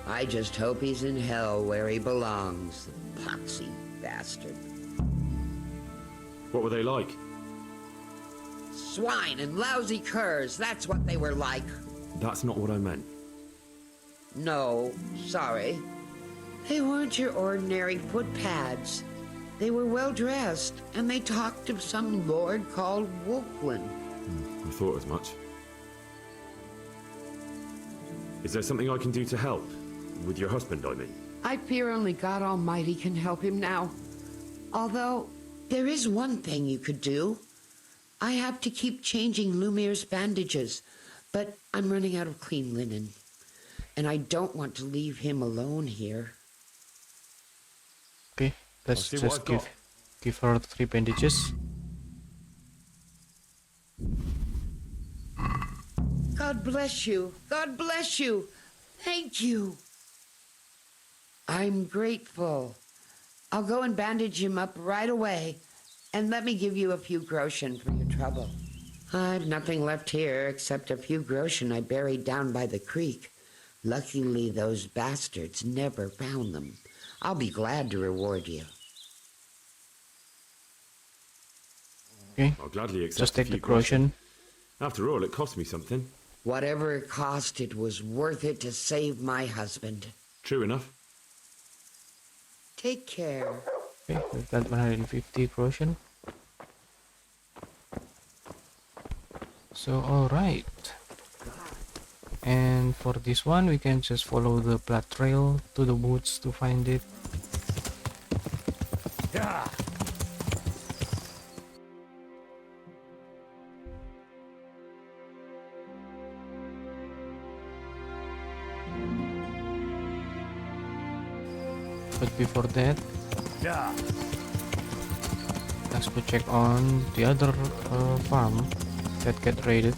I just hope he's in hell where he belongs, the poxy bastard.
What were they like?
Swine and lousy curs, that's what they were like.
That's not what I meant.
No, sorry. They weren't your ordinary footpads. They were well dressed, and they talked of some lord called Wolflin.
I thought as much. Is there something I can do to help? With your husband, I mean.
I fear only God Almighty can help him now. Although, there is one thing you could do. I have to keep changing Lumiere's bandages, but I'm running out of clean linen. And I don't want to leave him alone here.
Okay, let's just give her 3 bandages.
God bless you. God bless you. Thank you. I'm grateful. I'll go and bandage him up right away. And let me give you a few groschen for your trouble. I've nothing left here except a few groschen I buried down by the creek. Luckily, those bastards never found them. I'll be glad to reward you.
Okay.
I'll gladly accept
Just
a
take the
few groschen.
groschen.
After all, it cost me something.
Whatever it cost, it was worth it to save my husband.
True enough.
Take care.
Okay, we've got 150 groschen. So, alright. And for this one, we can just follow the blood trail to the woods to find it.
Yeah.
But before that,
Yeah.
let's go check on the other farm that get raided.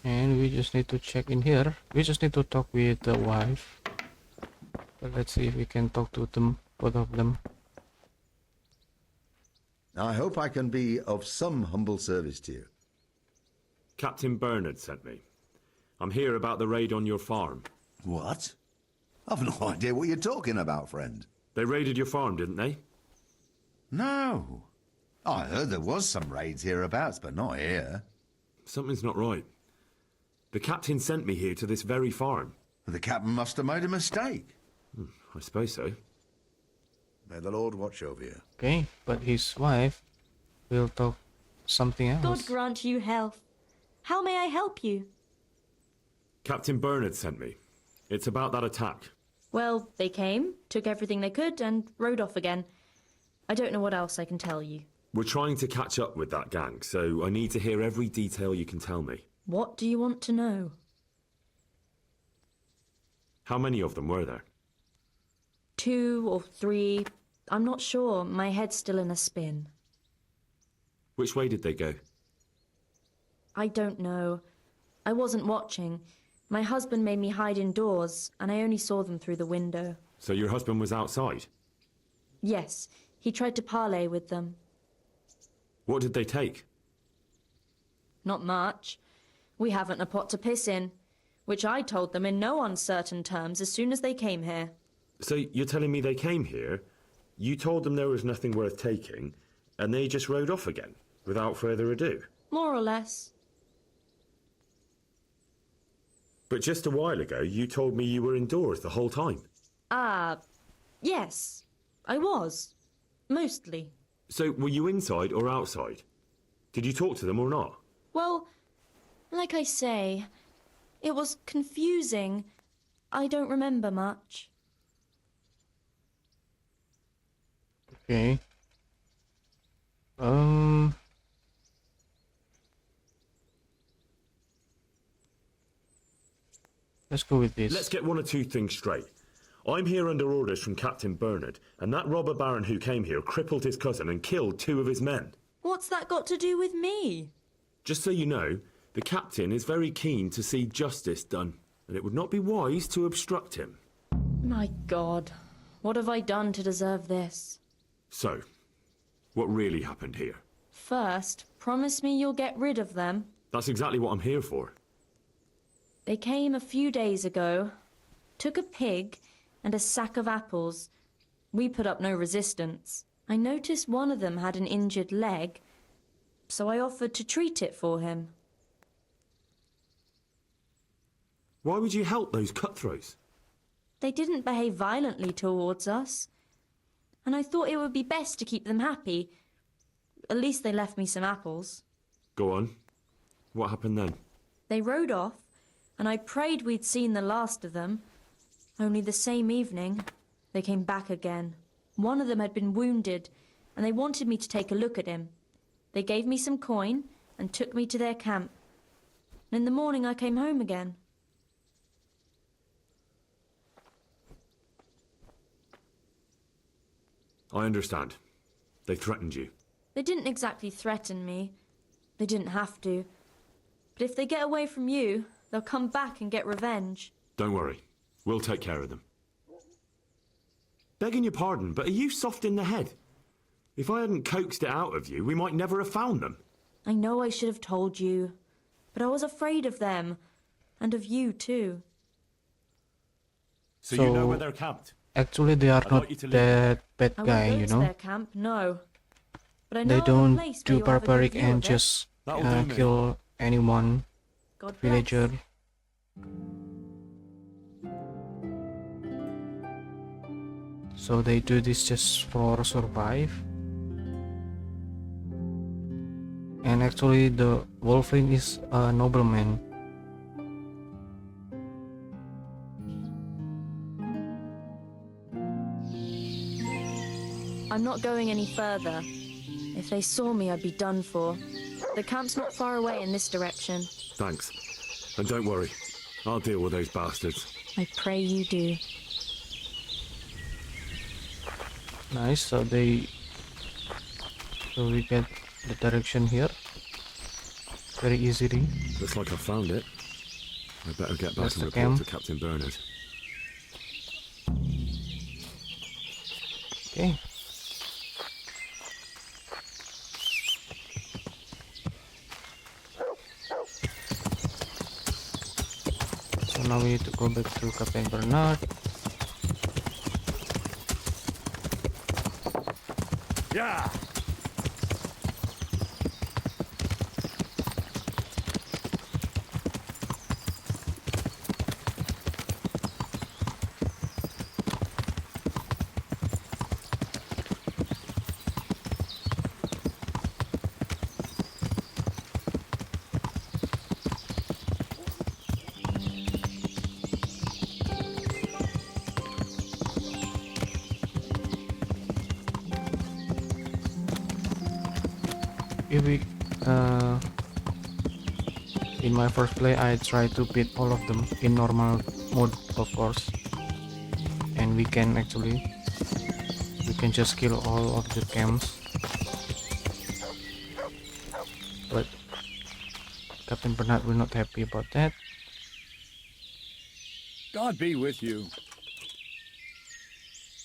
And we just need to check in here. We just need to talk with the wife. But let's see if we can talk to them, both of them.
I hope I can be of some humble service to you.
Captain Bernard sent me. I'm here about the raid on your farm.
What? I've no idea what you're talking about, friend.
They raided your farm, didn't they?
No. I heard there was some raids hereabouts, but not here.
Something's not right. The captain sent me here to this very farm.
The captain must have made a mistake.
I suppose so.
May the Lord watch over you.
Okay, but his wife will talk something else.
God grant you health. How may I help you?
Captain Bernard sent me. It's about that attack.
Well, they came, took everything they could, and rode off again. I don't know what else I can tell you.
We're trying to catch up with that gang, so I need to hear every detail you can tell me.
What do you want to know?
How many of them were there?
2 or 3. I'm not sure. My head's still in a spin.
Which way did they go?
I don't know. I wasn't watching. My husband made me hide indoors, and I only saw them through the window.
So your husband was outside?
Yes, he tried to parley with them.
What did they take?
Not much. We haven't a pot to piss in, which I told them in no uncertain terms as soon as they came here.
So you're telling me they came here, you told them there was nothing worth taking, and they just rode off again, without further ado?
More or less.
But just a while ago, you told me you were indoors the whole time.
Yes, I was. Mostly.
So were you inside or outside? Did you talk to them or not?
Well, like I say, it was confusing. I don't remember much.
Okay. Let's go with this.
Let's get one or two things straight. I'm here under orders from Captain Bernard, and that robber baron who came here crippled his cousin and killed 2 of his men.
What's that got to do with me?
Just so you know, the captain is very keen to see justice done, and it would not be wise to obstruct him.
My God. What have I done to deserve this?
So, what really happened here?
First, promise me you'll get rid of them.
That's exactly what I'm here for.
They came a few days ago, took a pig and a sack of apples. We put up no resistance. I noticed one of them had an injured leg, so I offered to treat it for him.
Why would you help those cutthroats?
They didn't behave violently towards us, and I thought it would be best to keep them happy. At least they left me some apples.
Go on. What happened then?
They rode off, and I prayed we'd seen the last of them. Only the same evening, they came back again. One of them had been wounded, and they wanted me to take a look at him. They gave me some coin and took me to their camp. And in the morning I came home again.
I understand. They threatened you.
They didn't exactly threaten me. They didn't have to. But if they get away from you, they'll come back and get revenge.
Don't worry. We'll take care of them. Begging your pardon, but are you soft in the head? If I hadn't coaxed it out of you, we might never have found them.
I know I should have told you, but I was afraid of them. And of you, too.
So you know where they're camped?
Actually, they are
I'd
not
like you to leave.
that bad
I
guy,
won't go
you
to
know.
their camp, no. But I know
They
of a
don't
place where
do
you'll have a good
barbaric
view
and
of it.
just
That'll do me.
kill anyone,
God bless.
villager. So they do this just for survive. And actually the Wolfling is a nobleman.
I'm not going any further. If they saw me, I'd be done for. The camp's not far away in this direction.
Thanks. And don't worry. I'll deal with those bastards.
I pray you do.
Nice, so we get the direction here very easily.
Looks like I found it. I better get back
That's
and
the
report
camp.
to Captain Bernard.
Okay. So now we need to go back to Captain Bernard.
Yeah.
If we in my first play I try to beat all of them in normal mode, of course, and we can just kill all of the camps, but Captain Bernard will not happy about that.
God be with you.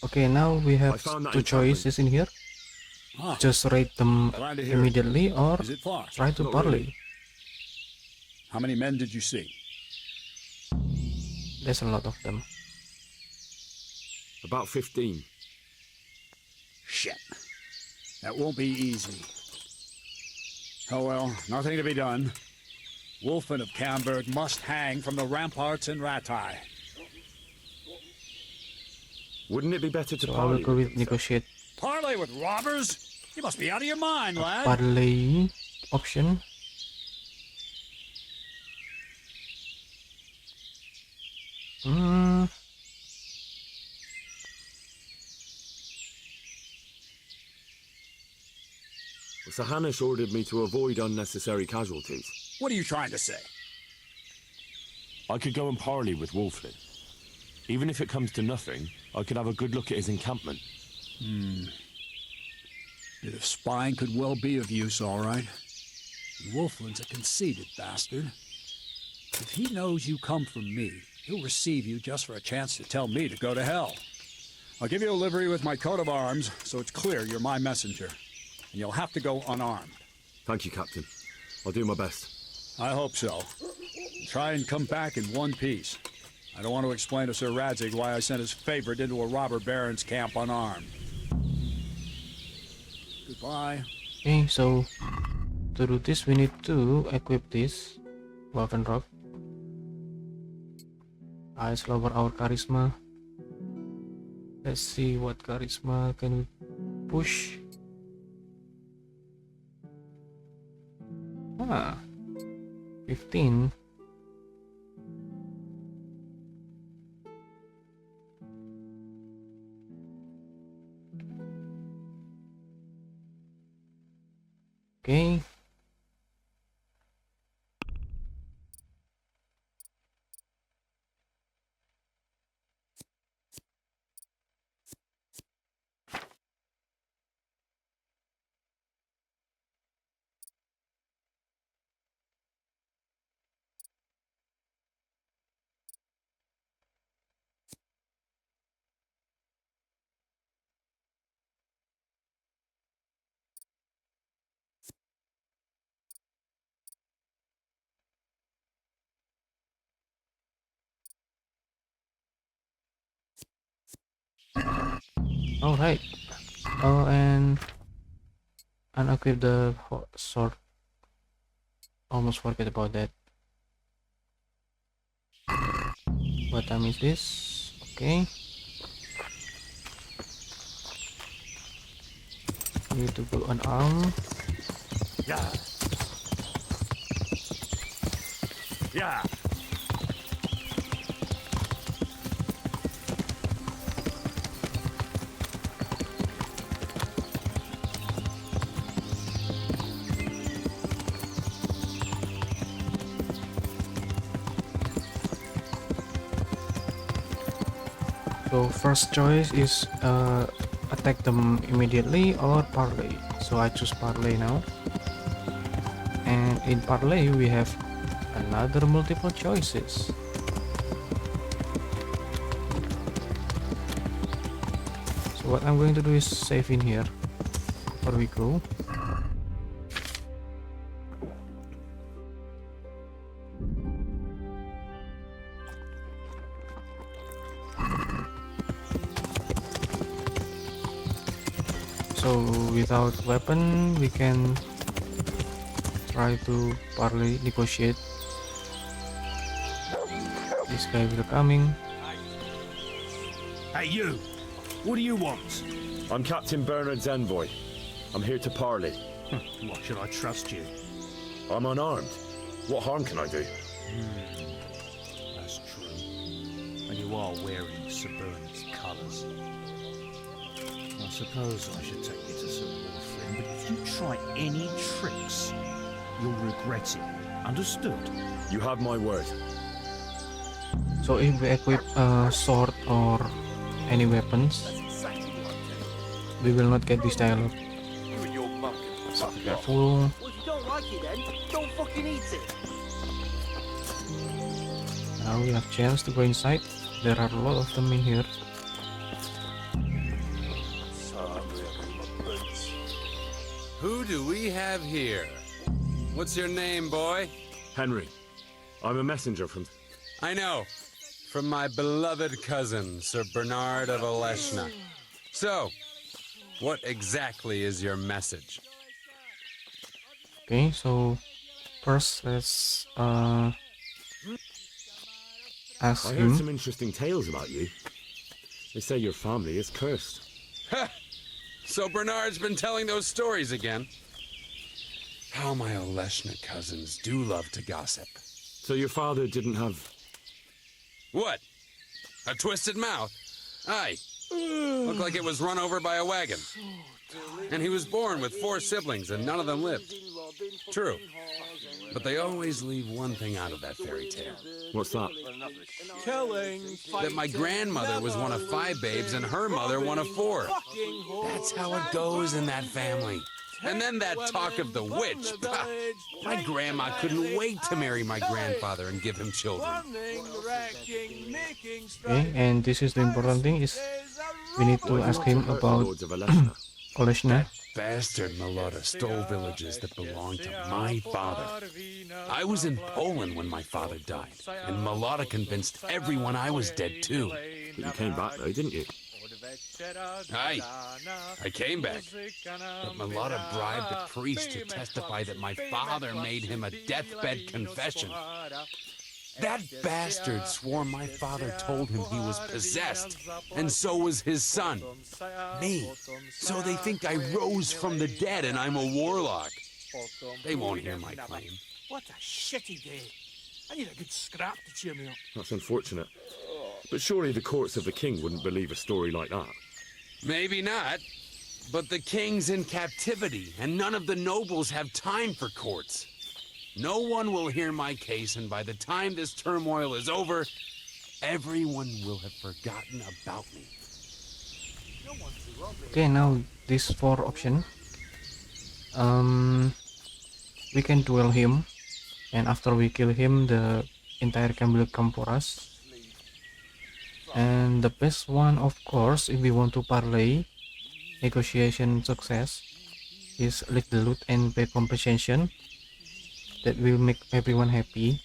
Okay, now we have
found that
two
encampment.
choices in here.
Ah,
Just raid them
glad to hear it.
immediately or
Is it far?
try to
Not
parley.
really.
How many men did you see?
There's a lot of them.
About 15.
Shit. That won't be easy. Oh well, nothing to be done. Wolfen of Camberg must hang from the ramparts in Ratai.
Wouldn't it be better to
So I will
parley
go
with
with
them first?
negotiate
Parley with robbers? You must be out of your mind, lad.
parley option.
Sir Hanush ordered me to avoid unnecessary casualties.
What are you trying to say?
I could go and parley with Wolflin. Even if it comes to nothing, I could have a good look at his encampment.
Bit of spying could well be of use, all right. Wolflin's a conceited bastard. If he knows you come from me, he'll receive you just for a chance to tell me to go to hell. I'll give you a livery with my coat of arms, so it's clear you're my messenger. And you'll have to go unarmed.
Thank you, Captain. I'll do my best.
I hope so. Try and come back in one piece. I don't want to explain to Sir Radzig why I sent his favorite into a robber baron's camp unarmed. Goodbye.
Okay, so to do this we need to equip this weapon rock. Let's lower our charisma. Let's see what charisma can we push. 15. Okay. All right. Oh, and unequip the sword. Almost forget about that. What time is this? Okay. Need to go unarmed.
Yeah. Yeah.
So first choice is attack them immediately or parley. So I choose parley now. And in parley we have another multiple choices. So what I'm going to do is save in here before we go. So without weapon we can try to parley negotiate. This guy will coming.
Hey you! What do you want?
I'm Captain Bernard's envoy. I'm here to parley.
Why should I trust you?
I'm unarmed. What harm can I do?
That's true. And you are wearing Sir Bernard's colours. I suppose I should take you to Sir Wolfrin, but if you try any tricks, you'll regret it. Understood?
You have my word.
So if we equip a sword or any weapons, we will not get this dialogue.
You and your mum can
So be careful.
Well, if you don't like it then, don't fucking eat it.
Now we have chance to go inside. There are a lot of them in here.
Who do we have here? What's your name, boy?
Henry. I'm a messenger from...
I know. From my beloved cousin, Sir Bernard of Oleshna. So, what exactly is your message?
Okay, so first let's ask
I
him.
heard some interesting tales about you. They say your family is cursed.
Ha! So Bernard's been telling those stories again. How my Oleshna cousins do love to gossip.
So your father didn't have...
What? A twisted mouth? Aye. Looked like it was run over by a wagon. And he was born with 4 siblings and none of them lived. True. But they always leave one thing out of that fairy tale.
What's that?
Killing,
That my grandmother was one of 5 babes and her mother one of 4. That's how it goes in that family. And then that talk of the witch. Bah, my grandma couldn't wait to marry my grandfather and give him children.
Okay, and this is the important thing is We need to
Why do you
ask
want to
him
hurt the
about
Lords of Aleshna?
Oleshna.
Bastard Malota stole villages that belonged to my father. I was in Poland when my father died, and Malota convinced everyone I was dead too.
But you came back though, didn't you?
Aye, I came back. But Malota bribed a priest to testify that my father made him a deathbed confession. That bastard swore my father told him he was possessed, and so was his son, me. So they think I rose from the dead and I'm a warlock. They won't hear my claim.
What a shitty day. I need a good scrap to cheer me up.
That's unfortunate. But surely the courts of the king wouldn't believe a story like that.
Maybe not, but the king's in captivity, and none of the nobles have time for courts. No one will hear my case, and by the time this turmoil is over, everyone will have forgotten about me.
Okay, now this 4 option. We can duel him, and after we kill him, the entire camp will come for us. And the best one, of course, if we want to parlay, negotiation success, is lick the loot and pay compensation. That will make everyone happy.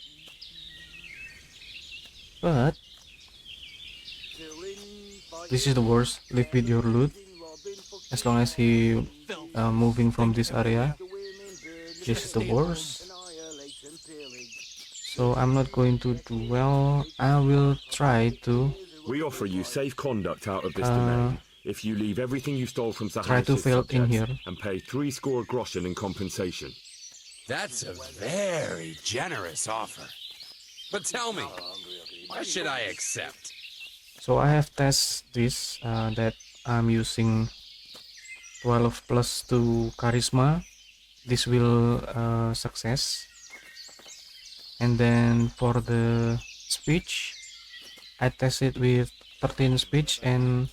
But this is the worst. Live with your loot. As long as he moving from this area, this is the worst. So I'm not going to do well. I will try to.
We offer you safe conduct out of this domain if you leave everything you stole from
Try to
Saharish's
fail in
subjects
here.
and pay 60 groschen in compensation.
That's a very generous offer. But tell me, why should I accept?
So I have tested this that I'm using 12 plus 2 charisma. This will success. And then for the speech, I tested with 13 speech, and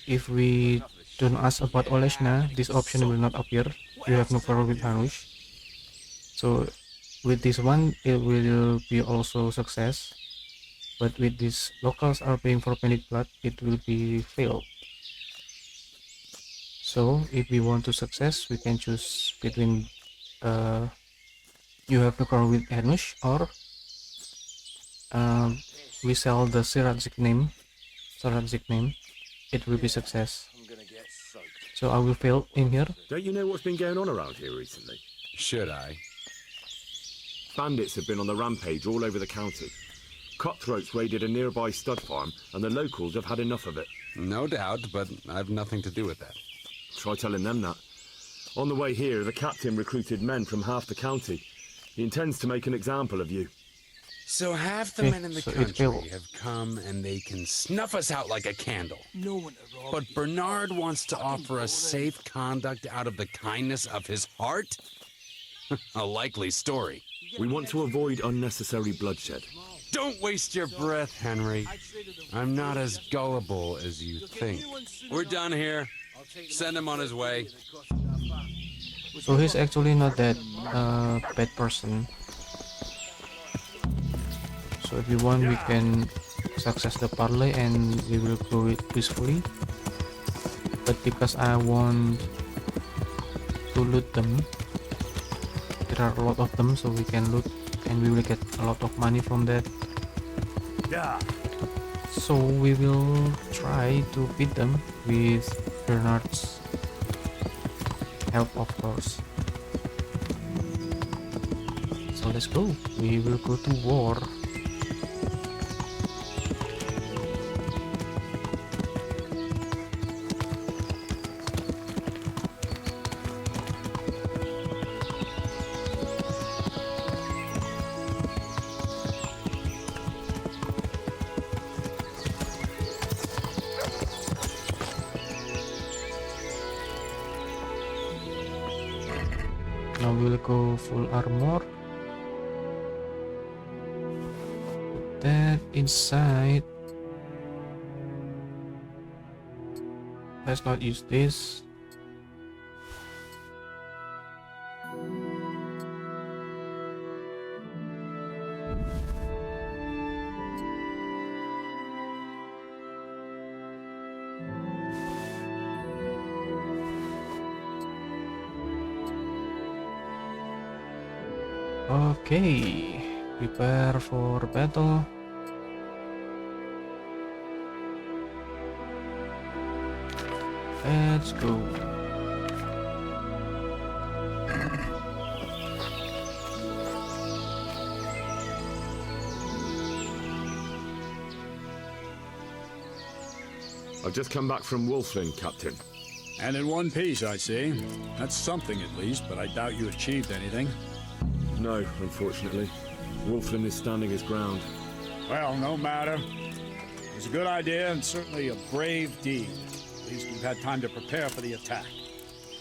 if we don't ask about Oleshna, this option will not appear. You have no problem with Hanush. So with this one, it will be also success. But with this locals are paying for panic blood, it will be failed. So if we want to success, we can choose between you have no problem with Hanush, or we sell the Siradzic name, it will be success. So I will fail in here.
Don't you know what's been going on around here recently?
Should I?
Bandits have been on the rampage all over the county. Cutthroats raided a nearby stud farm, and the locals have had enough of it.
No doubt, but I've nothing to do with that.
Try telling them that. On the way here, the captain recruited men from half the county. He intends to make an example of you.
So half the men in the country have come and they can snuff us out like a candle.
No one to rob.
But Bernard wants to offer us safe conduct out of the kindness of his heart? A likely story.
We want to avoid unnecessary bloodshed.
Don't waste your breath, Henry. I'm not as gullible as you think. We're done here. Send him on his way.
So he's actually not that bad person. So if you want, we can success the parlay and we will go it peacefully. But because I want to loot them, there are a lot of them, so we can loot and we will get a lot of money from that.
Yeah.
So we will try to beat them with Bernard's help, of course. So let's go. We will go to war. Now we'll go full armor. Put that inside. Let's not use this. Okay, prepare for battle. Let's go.
I've just come back from Wolflin, Captain.
And in one piece, I see. That's something at least, but I doubt you achieved anything.
No, unfortunately. Wolflin is standing his ground.
Well, no matter. It was a good idea and certainly a brave deed. At least we've had time to prepare for the attack.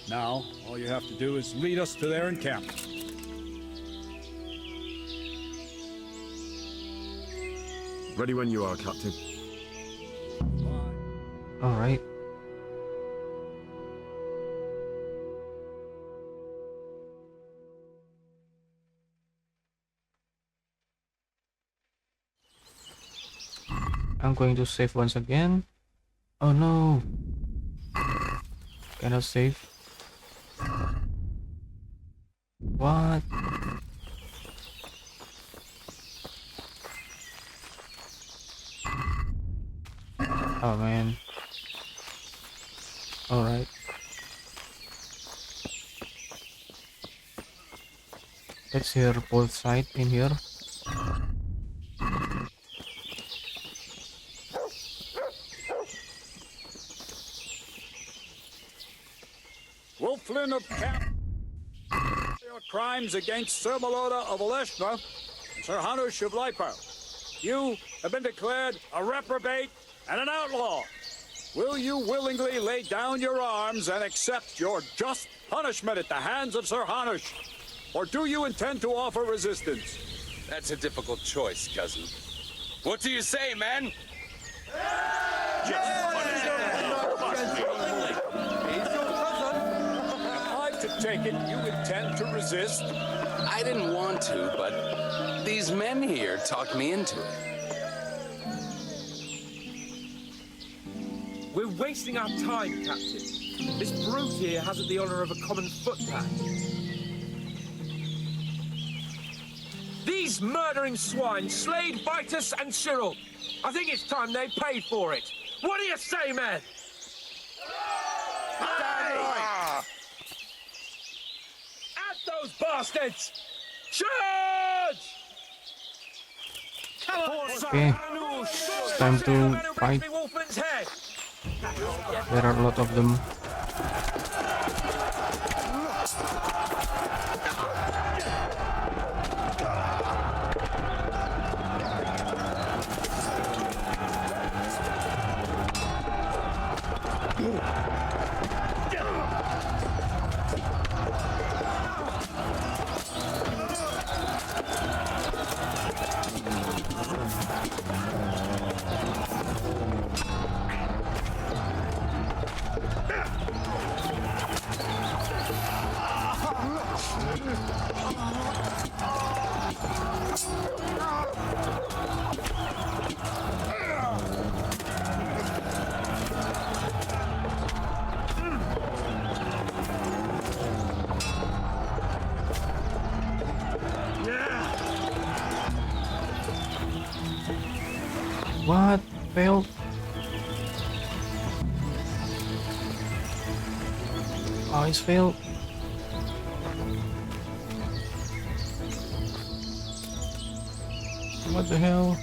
Now, all you have to do is lead us to their encampment.
Ready when you are, Captain.
All right. I'm going to save once again. Oh no. Cannot save. What? Oh man. Alright. Let's hear both sides in here.
Wolflin of Camp, your crimes against Sir Meloda of Oleshna and Sir Hanush of Leiper. You have been declared a reprobate and an outlaw. Will you willingly lay down your arms and accept your just punishment at the hands of Sir Hanush? Or do you intend to offer resistance?
That's a difficult choice, cousin. What do you say, man?
To take it, you intend to resist?
I didn't want to, but these men here talked me into it.
We're wasting our time, Captain. This brute here hasn't the honor of a common footpad. These murdering swine slayed Vitus and Cyril. I think it's time they paid for it. What do you say, men? Those bastards! Charge!
Okay, it's time to fight. There are a lot of them. What? Failed? Oh, it's failed. What the hell?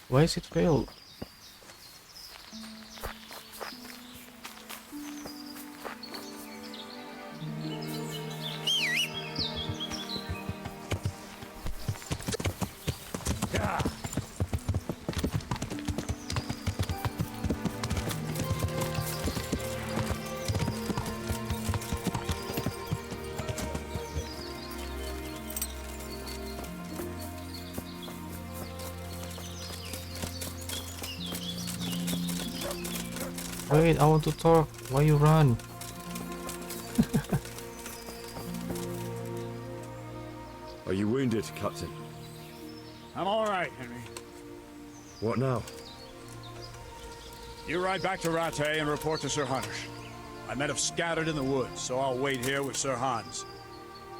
Why is it failed? Wait, I want to talk. Why you run?
Are you wounded, Captain?
I'm all right, Henry.
What now?
You ride back to Rattay and report to Sir Hunnish. My men have scattered in the woods, so I'll wait here with Sir Hans.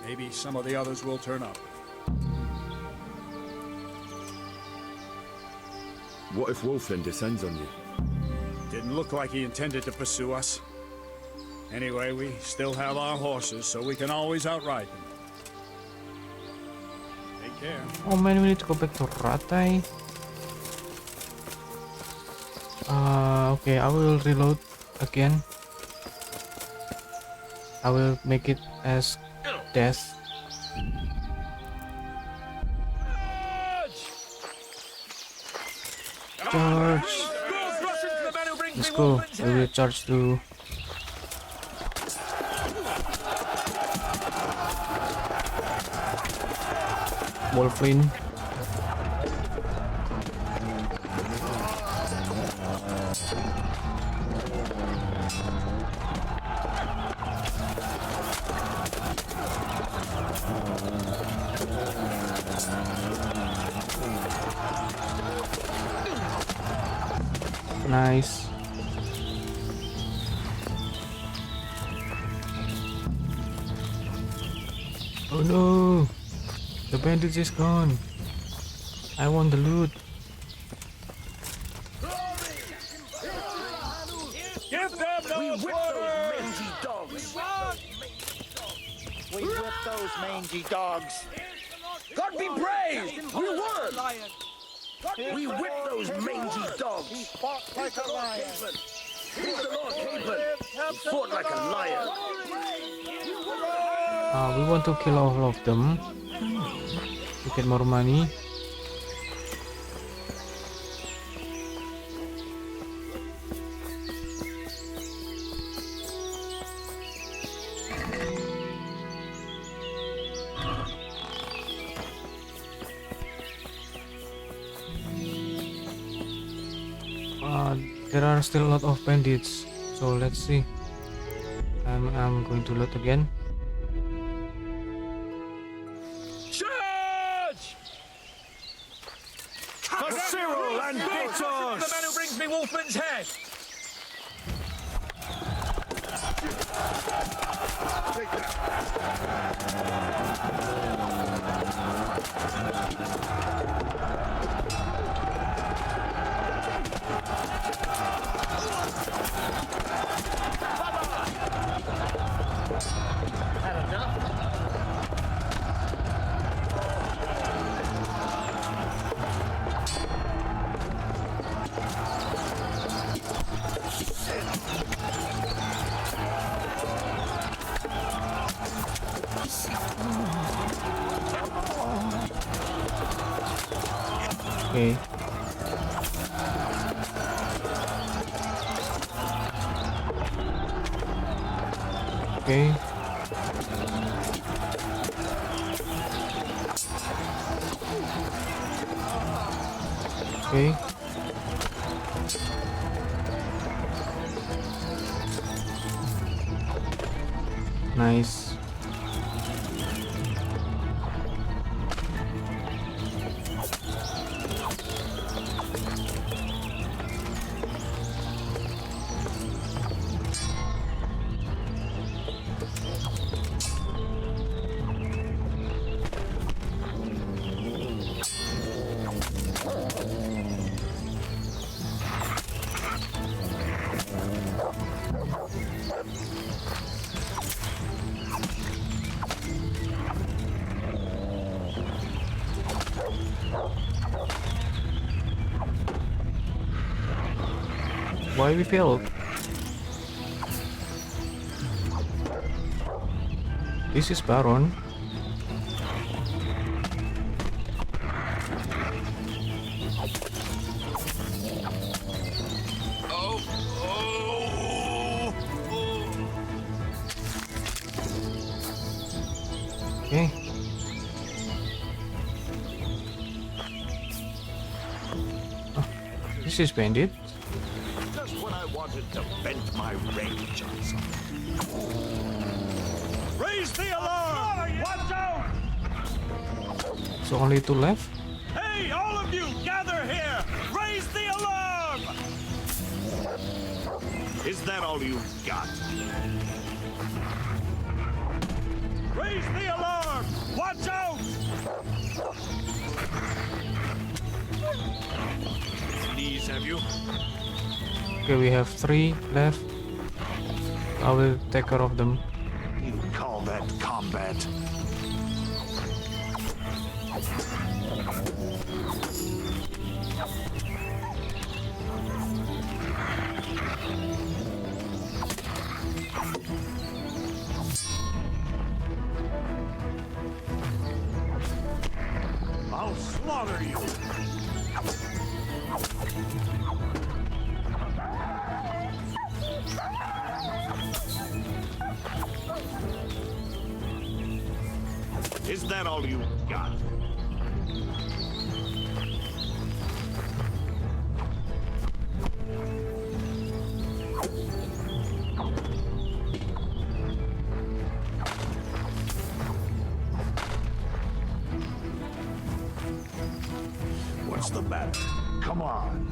Maybe some of the others will turn up.
What if Wolflin descends on you?
Didn't look like he intended to pursue us. Anyway, we still have our horses, so we can always outride them. Take care.
Oh man, we need to go back to Rattay. Okay, I will reload again. I will make it as death. Charge! Let's go. We will charge to Wolflin. Nice. Oh no! The bandage is gone. I want the loot.
Give them those mangy dogs!
We whipped those mangy dogs. God be praised! We won! We whipped those mangy dogs. He fought like a lion. He's the Lord Capon. He fought like a lion.
We want to kill all of them to get more money. There are still a lot of bandits, so let's see. I'm going to load again.
Charge! For Cyril and Bitos! The man who brings me Wolfman's head!
Okay. Okay. Okay. Nice. Why we failed? This is Baron. Okay. Oh, this is Bandit.
Just when I wanted to vent my rage on something.
Raise the alarm! Watch out!
So only two left.
Hey, all of you, gather here! Raise the alarm!
Is that all you've got? Raise the alarm! Watch out! Knees, have you?
Okay, we have 3 left. I will take care of them.
You call that combat? I'll slaughter you! Is that all you got? What's the matter? Come on.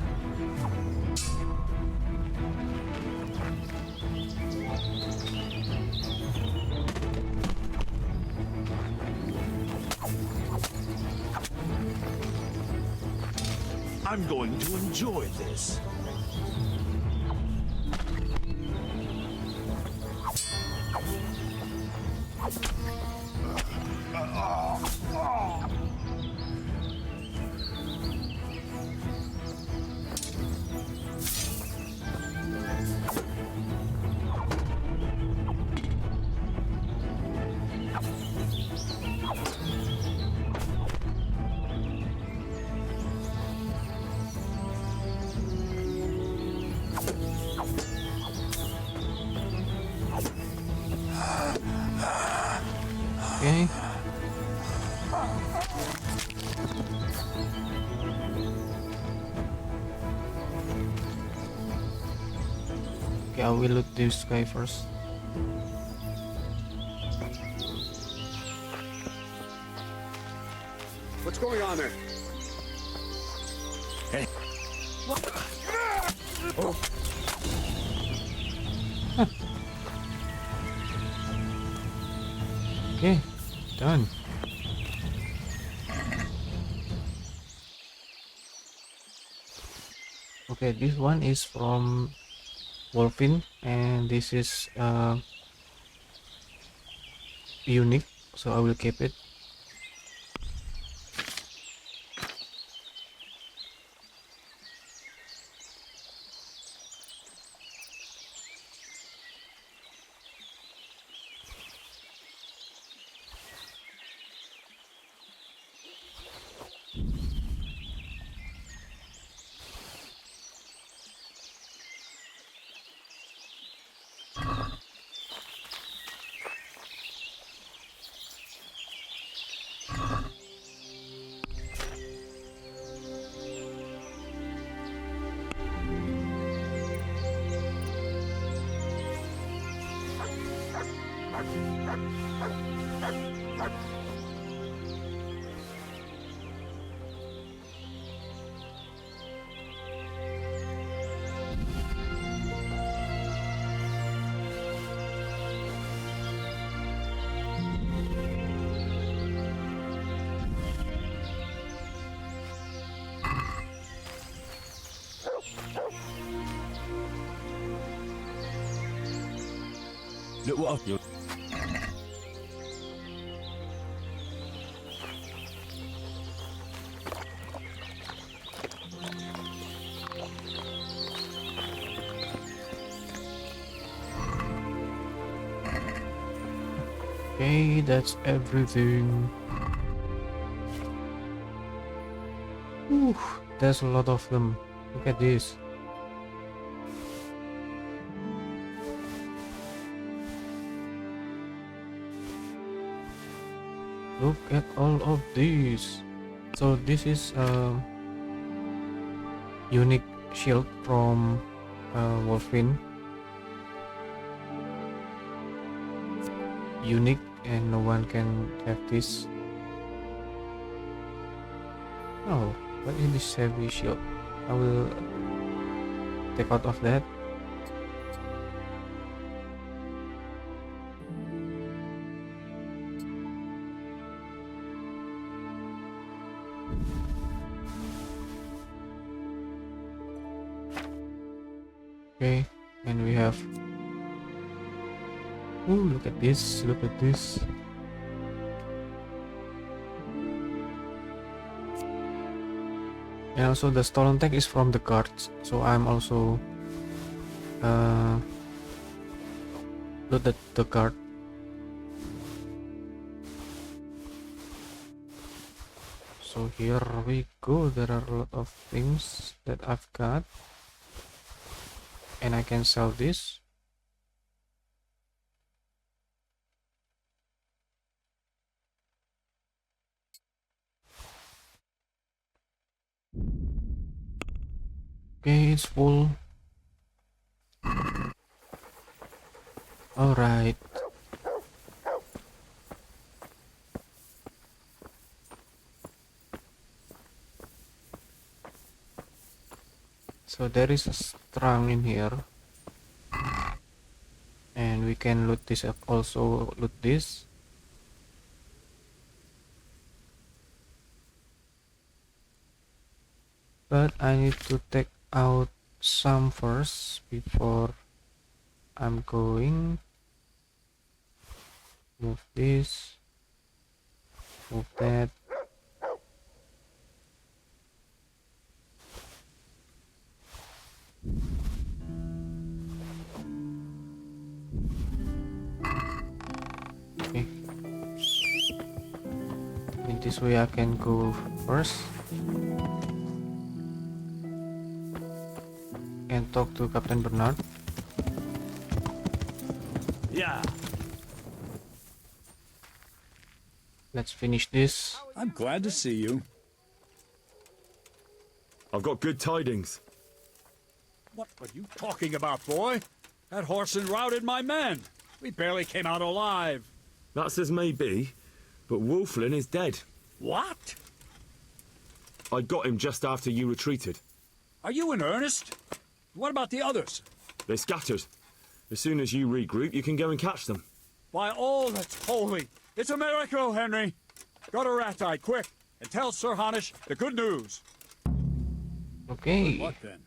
I'm going to enjoy this.
Okay. Okay, I will loot this guy first.
What's going on there?
Hey.
What?
Oh.
Okay, done. Okay, this one is from Wolfin, and this is unique, so I will keep it.
Look what I've...
Okay, that's everything. Ooh, there's a lot of them. Look at this. Look at all of these. So this is a unique shield from Wolfin. Unique, and no one can have this. Oh, what is this heavy shield? I will take out of that. Okay, and we have, oh, look at this, look at this. And also the stolen tag is from the guards, so I'm also look at the guard. So here we go, there are a lot of things that I've got. And I can sell this. Okay, it's full. All right. So there is a strong in here. And we can loot this up, also loot this. But I need to take out some first before I'm going. Move this, move that. Okay. In this way I can go first and talk to Captain Bernard.
Yeah.
Let's finish this.
I'm glad to see you.
I've got good tidings.
What are you talking about, boy? That Horson routed my men. We barely came out alive.
That's as may be, but Wolflin is dead.
What?
I got him just after you retreated.
Are you in earnest? What about the others?
They scattered. As soon as you regroup, you can go and catch them.
By all that's holy, it's a miracle, Henry. Go to Rat-Eye, quick, and tell Sir Hanish the good news.
Okay.
Good luck, then.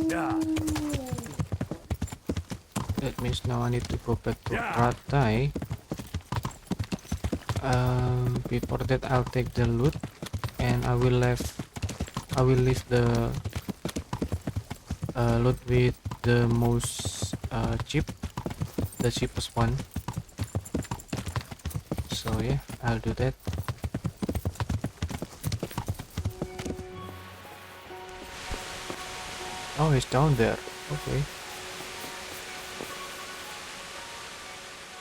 Yeah.
That means now I need to go back to Ratai. Before that I'll take the loot and I will leave the loot with the most the cheapest one. So yeah, I'll do that. Oh, he's down there. Okay.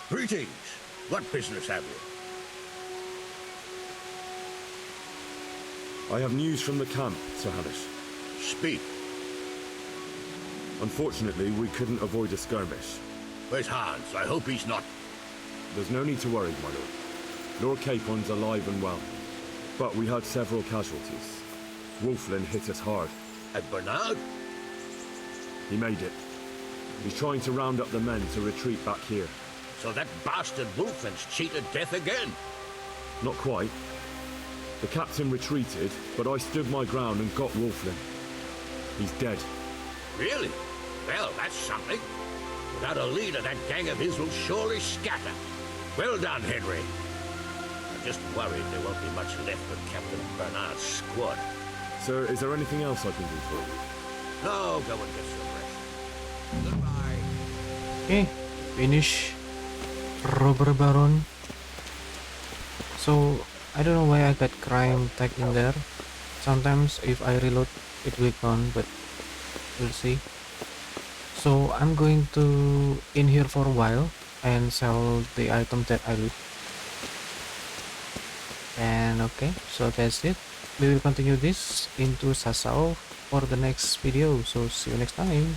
Greetings. What business have you?
I have news from the camp, Sir Hanish.
Speak.
Unfortunately, we couldn't avoid a skirmish.
Where's Hans? I hope he's not...
There's no need to worry, my lord. Lord Capon's alive and well. But we had several casualties. Wolflin hit us hard.
At Bernard?
He made it. He's trying to round up the men to retreat back here.
So that bastard Wolflin's cheated death again?
Not quite. The captain retreated, but I stood my ground and got Wolflin. He's dead.
Really? Well, that's something. Without a leader, that gang of his will surely scatter. Well done, Henry. I'm just worried there won't be much left of Captain Bernard's squad.
Sir, is there anything else I can do for you?
No, go and get some rest. Goodbye.
Okay, finish Robber Baron. So I don't know why I got crime tag in there. Sometimes if I reload it will gone, but we'll see. So I'm going to in here for a while and sell the item that I loot. And okay, so that's it. We will continue this into Sasao for the next video. So see you next time.